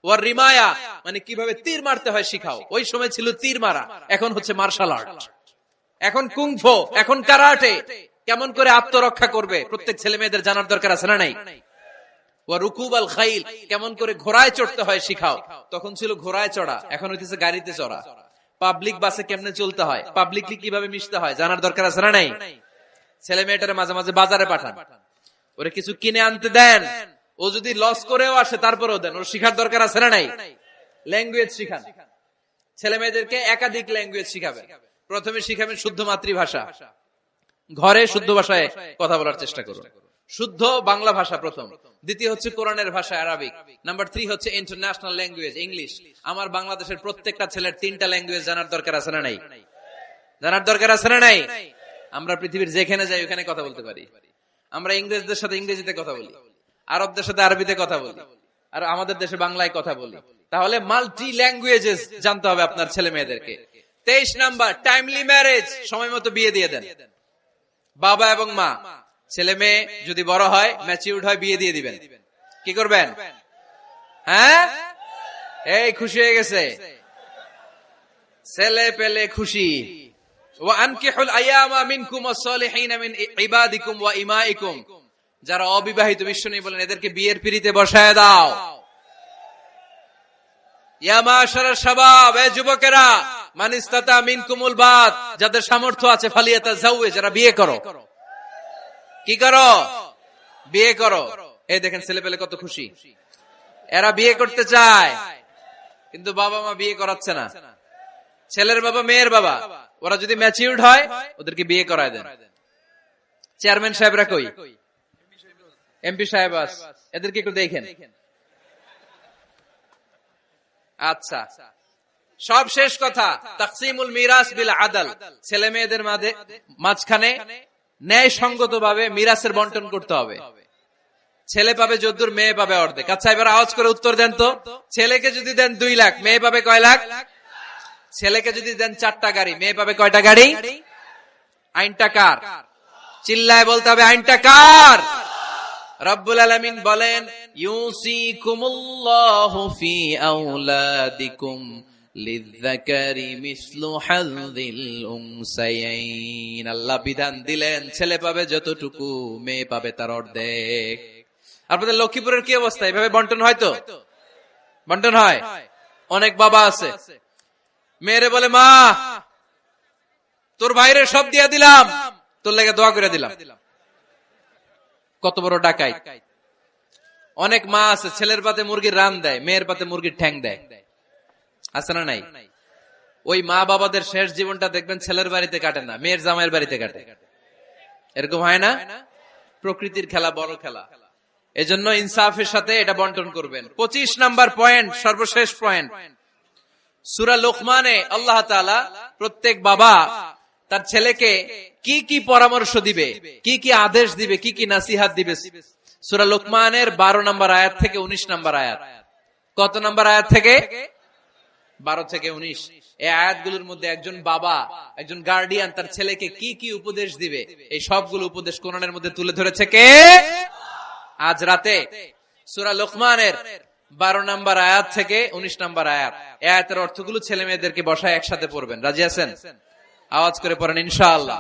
ওয়ার রিমায়া মানে কিভাবে তীর মারতে হয় শিখাও। ওই সময় ছিল তীর মারা, এখন হচ্ছে মার্শাল আর্ট, এখন কুংফু, এখন কারাটে। কেমন করে আত্মরক্ষা করবে প্রত্যেক ছেলে মেয়েদের জানার দরকার আছে না নাই? ওয়া রুকুবাল খাইল, কেমন করে ঘোড়ায় চড়তে হয় শিখাও। তখন ছিল ঘোড়ায় চড়া, এখন হইতেছে গাড়িতে চড়া। পাবলিক বাসে কেমনে চলতে হয়, পাবলিকলি কিভাবে মিশতে হয় জানার দরকার আছে না নাই? ছেলে মেয়েটারে মাঝে মাঝে বাজারে পাঠান, ওরে কিছু কিনে আনতে দেন। ও যদি লস করেও আসে তারপরেও দেন, ওর শিখার দরকার আছে না নাই? ল্যাঙ্গুয়েজ শিখান। ছেলে মেয়েদেরকে একাধিক ল্যাঙ্গুয়েজ শিখাবেন। প্রথমে শিখাবেন শুদ্ধ মাতৃভাষা, ঘরে শুদ্ধ ভাষায় কথা বলার চেষ্টা করুন। শুদ্ধ বাংলা ভাষা প্রথম। দ্বিতীয় হচ্ছে কোরআনের ভাষা আরবিক। নাম্বার 3 হচ্ছে ইন্টারন্যাশনাল ল্যাঙ্গুয়েজ ইংলিশ। আমার বাংলাদেশের প্রত্যেকটা ছেলের 3টা ল্যাঙ্গুয়েজ জানার দরকার আছে না নাই? জানার দরকার আছে না নাই? আমরা পৃথিবীর যেখানে যাই ওখানে কথা বলতে পারি। আমরা ইংরেজদের সাথে ইংরেজিতে কথা বলি, আরবদের সাথে আরবিতে কথা বলি, আর আমাদের দেশে বাংলায় কথা বলি। তাহলে মাল্টি ল্যাঙ্গুয়েজেস জানতে হবে আপনার ছেলে মেয়েদেরকে। 23 নাম্বার, টাইমলি ম্যারেজ, সময় মতো বিয়ে দিয়ে দেন। বাবা এবং মা, ছেলে মেয়ে যদি বড় হয়, ম্যাচিউরড হয়, বিয়ে দিয়ে দিবেন। কি করবেন? হ্যাঁ, এই খুশি হয়ে গেছে, ছেলে পেলে খুশি। ওয়া আনকিহুল আয়ামা মিনকুম ওয়াস-সালিহিনা মিন ইবাদিকুম ওয়া ইমাইকুম। যারা অবিবাহিত, বিশ্বনবী বলেন এদেরকে বিয়ের পিঁড়িতে বসায় দাও। ইয়া মাশারাশ শাবাব, এ যুবকেরা, মান ইসতাতা মিনকুমুল বাত, যাদের সামর্থ্য আছে ফালিয়াতাযাওয়াজ, যারা বিয়ে করো। কি করো? বিয়ে করো। এই দেখেন ছেলে পেলে কত খুশি, এরা বিয়ে করতে চায় কিন্তু বাবা মা বিয়ে করাচ্ছে না। ছেলের বাবা মেয়ের বাবা, ওরা যদি ম্যাচিউরড হয় ওদেরকে বিয়ে করায় দেন। চেয়ারম্যান সাহেবরা কই? এমপি সাহেব, এদেরকে একটু দেখেন। আচ্ছা, সব শেষ কথা, তাকসিমুল মিরাস বিল আদল। ছেলে মেয়েদের মাঝখানে ন্যায় সঙ্গত ভাবে মিরাসের বন্টন করতে হবে। ছেলে পাবে যদ্দুর, মেয়ে পাবে অর্ধেক। আচ্ছা এবার আওয়াজ করে উত্তর দেন তো, ছেলেকে যদি দেন 2 লাখ, মেয়ে পাবে কয় লাখ? ছেলেকে যদি দেন 4টা গাড়ি, মেয়ে পাবে কয়টা গাড়ি? আইনটা কার? চিল্লায় বলতে হবে, আইনটা কার? রব্বুল আলামিন বলেন, ইউসিকুমুল্লাহু ফি আওলাদিকুম লিযযাকারি মিসলু হাযযিল উনসায়াইন। আল্লাহ বিধান দিলেন ছেলে পাবে যতটুকু, মেয়ে পাবে তার অর্ধেক। আপনাদের লক্ষ্মীপুরের কি অবস্থা? এভাবে বন্টন হয় তো? বন্টন হয়? অনেক বাবা আছে, মেয়েরে বলে মা তোর ভাইরে সব দিয়া দিলাম, তোর লেগে দোয়া করে দিলাম। কত বড় ডাকাই! অনেক মা আছে ছেলের পাতে মুরগির রান দেয়, মেয়ের পাতে মুরগির ঠ্যাং দেয়, আছে না নাই? ওই মা বাবাদের শেষ জীবনটা দেখবেন ছেলের বাড়িতে কাটে না, মেয়ের জামাইয়ের বাড়িতে কাটে। এরকম হয় না? প্রকৃতির খেলা বড় খেলা। এজন্য ইনসাফের সাথে এটা বন্টন করবেন। 25 নাম্বার পয়েন্ট, সর্বশেষ পয়েন্ট, সূরা লোকমানে আল্লাহ তাআলা প্রত্যেক বাবা তার ছেলেকে কি কি পরামর্শ দিবে, কি কি আদেশ দিবে, কি কি নাসিহাত দিবে, সূরা লোকমানের 12 নম্বর আয়াত থেকে 19 নম্বর আয়াত। কত নম্বর আয়াত থেকে? 12 থেকে 19। এই আয়াতগুলোর মধ্যে একজন বাবা, একজন গার্ডিয়ান তার ছেলেকে কি কি উপদেশ দিবে, এই সবগুলো উপদেশ কোরআনের মধ্যে তুলে ধরেছে কে? আজ রাতে সূরা লোকমানের 12 নম্বর আয়াত থেকে 19 নম্বর আয়াত। এই আয়াতের অর্থগুলো ছেলে মেয়েদেরকে বসায় একসাথে পড়বেন। রাজি আছেন? আওয়াজ করে পড়েন ইনশাআল্লাহ।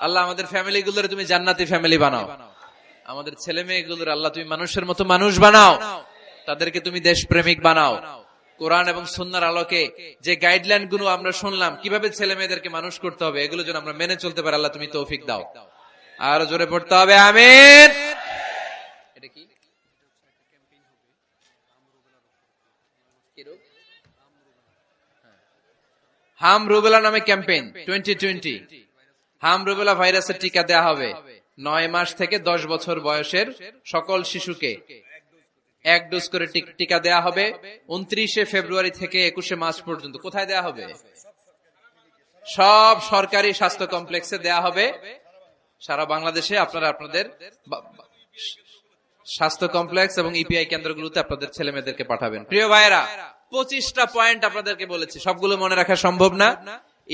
আল্লাহ আমাদের ফ্যামিলি গুলোরে তুমি জান্নাতি ফ্যামিলি বানাও, আমাদের ছেলে মেয়েগুলোর আল্লাহ তুমি মানুষের মতো মানুষ বানাও, তাদেরকে তুমি দেশপ্রেমিক বানাও। কোরআন এবং সুন্নাহর আলোকে যে গাইডলাইন গুলো আমরা শুনলাম কিভাবে ছেলে মেয়েদেরকে মানুষ করতে হবে, এগুলো যেন আমরা মেনে চলতে পারি, আল্লাহ তুমি তৌফিক দাও। আর জোরে পড়তে হবে আমিন। এটা কি? হাম রুবেলা নামে ক্যাম্পেইন 2020। হাম রুবেলা ভাইরাসের টিকা দেয়া হবে 9 মাস থেকে 10 বছর বয়সের সকল শিশুকে 1 ডোজ করে টিকা দেয়া হবে 29 ফেব্রুয়ারি থেকে 21 মার্চ পর্যন্ত। কোথায় দেয়া হবে? সব সরকারি স্বাস্থ্য কমপ্লেক্সে দেয়া হবে সারা বাংলাদেশে। আপনারা আপনাদের স্বাস্থ্য কমপ্লেক্স এবং ইপিআই কেন্দ্রগুলোতে আপনাদের ছেলে মেয়েদেরকে পাঠাবেন। প্রিয় ভাইয়েরা, 25টা পয়েন্ট আপনাদেরকে বলেছি, সবগুলো মনে রাখা সম্ভব না।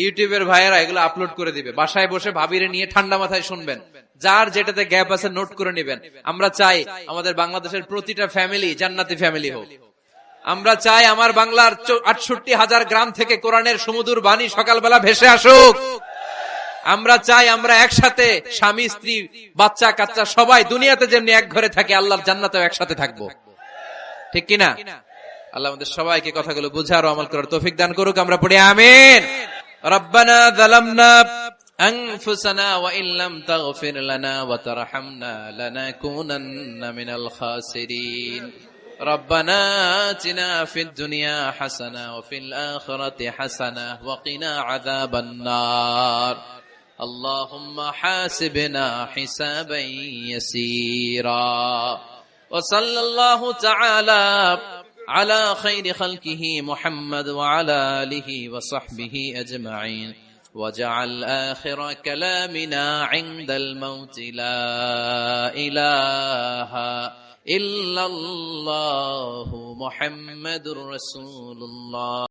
ইউটিউবের ভাইয়েরা এগুলো আপলোড করে দিবে, বাসায় বসে ভাবিরে নিয়ে ঠান্ডা মাথায় শুনবেন, যার যেটাতে গ্যাপ আছে নোট করে নেবেন। আমরা চাই আমাদের বাংলাদেশের প্রতিটা ফ্যামিলি জান্নাতি ফ্যামিলি হোক। আমরা চাই আমার বাংলার 68,000 গ্রাম থেকে কোরআনের সুমধুর বাণী সকালবেলা ভেসে আসুক। আমরা চাই আমরা একসাথে স্বামী স্ত্রী বাচ্চা কাচ্চা সবাই দুনিয়াতে যেমনি এক ঘরে থাকে, আল্লাহর জান্নাতেও একসাথে থাকবো, ঠিক কিনা? আল্লাহ আমাদের সবাইকে কথাগুলো বুঝার ও আমল করার তৌফিক দান করুক। আমরা পড়ি আমিন। রব্বানা যালামনা আনফুসানা ওয়া ইল্লাম তাগফির লানা ওয়া তারহামনা লানাকুনান্না মিনাল খাসিরিন। রব্বানা আতিনা ফিদ দুনিয়া হাসানা ওয়া ফিল আখিরাতি হাসানা ওয়া কিনা আযাবান নার। আল্লাহুম্মা হাসিবনা হিসাবান ইয়াসীরা। ওয়া সাল্লাল্লাহু তাআলা على خير خلقه محمد وعلى آله وصحبه أجمعين وجعل آخر كلامنا عند الموت لا إله إلا الله محمد رسول الله.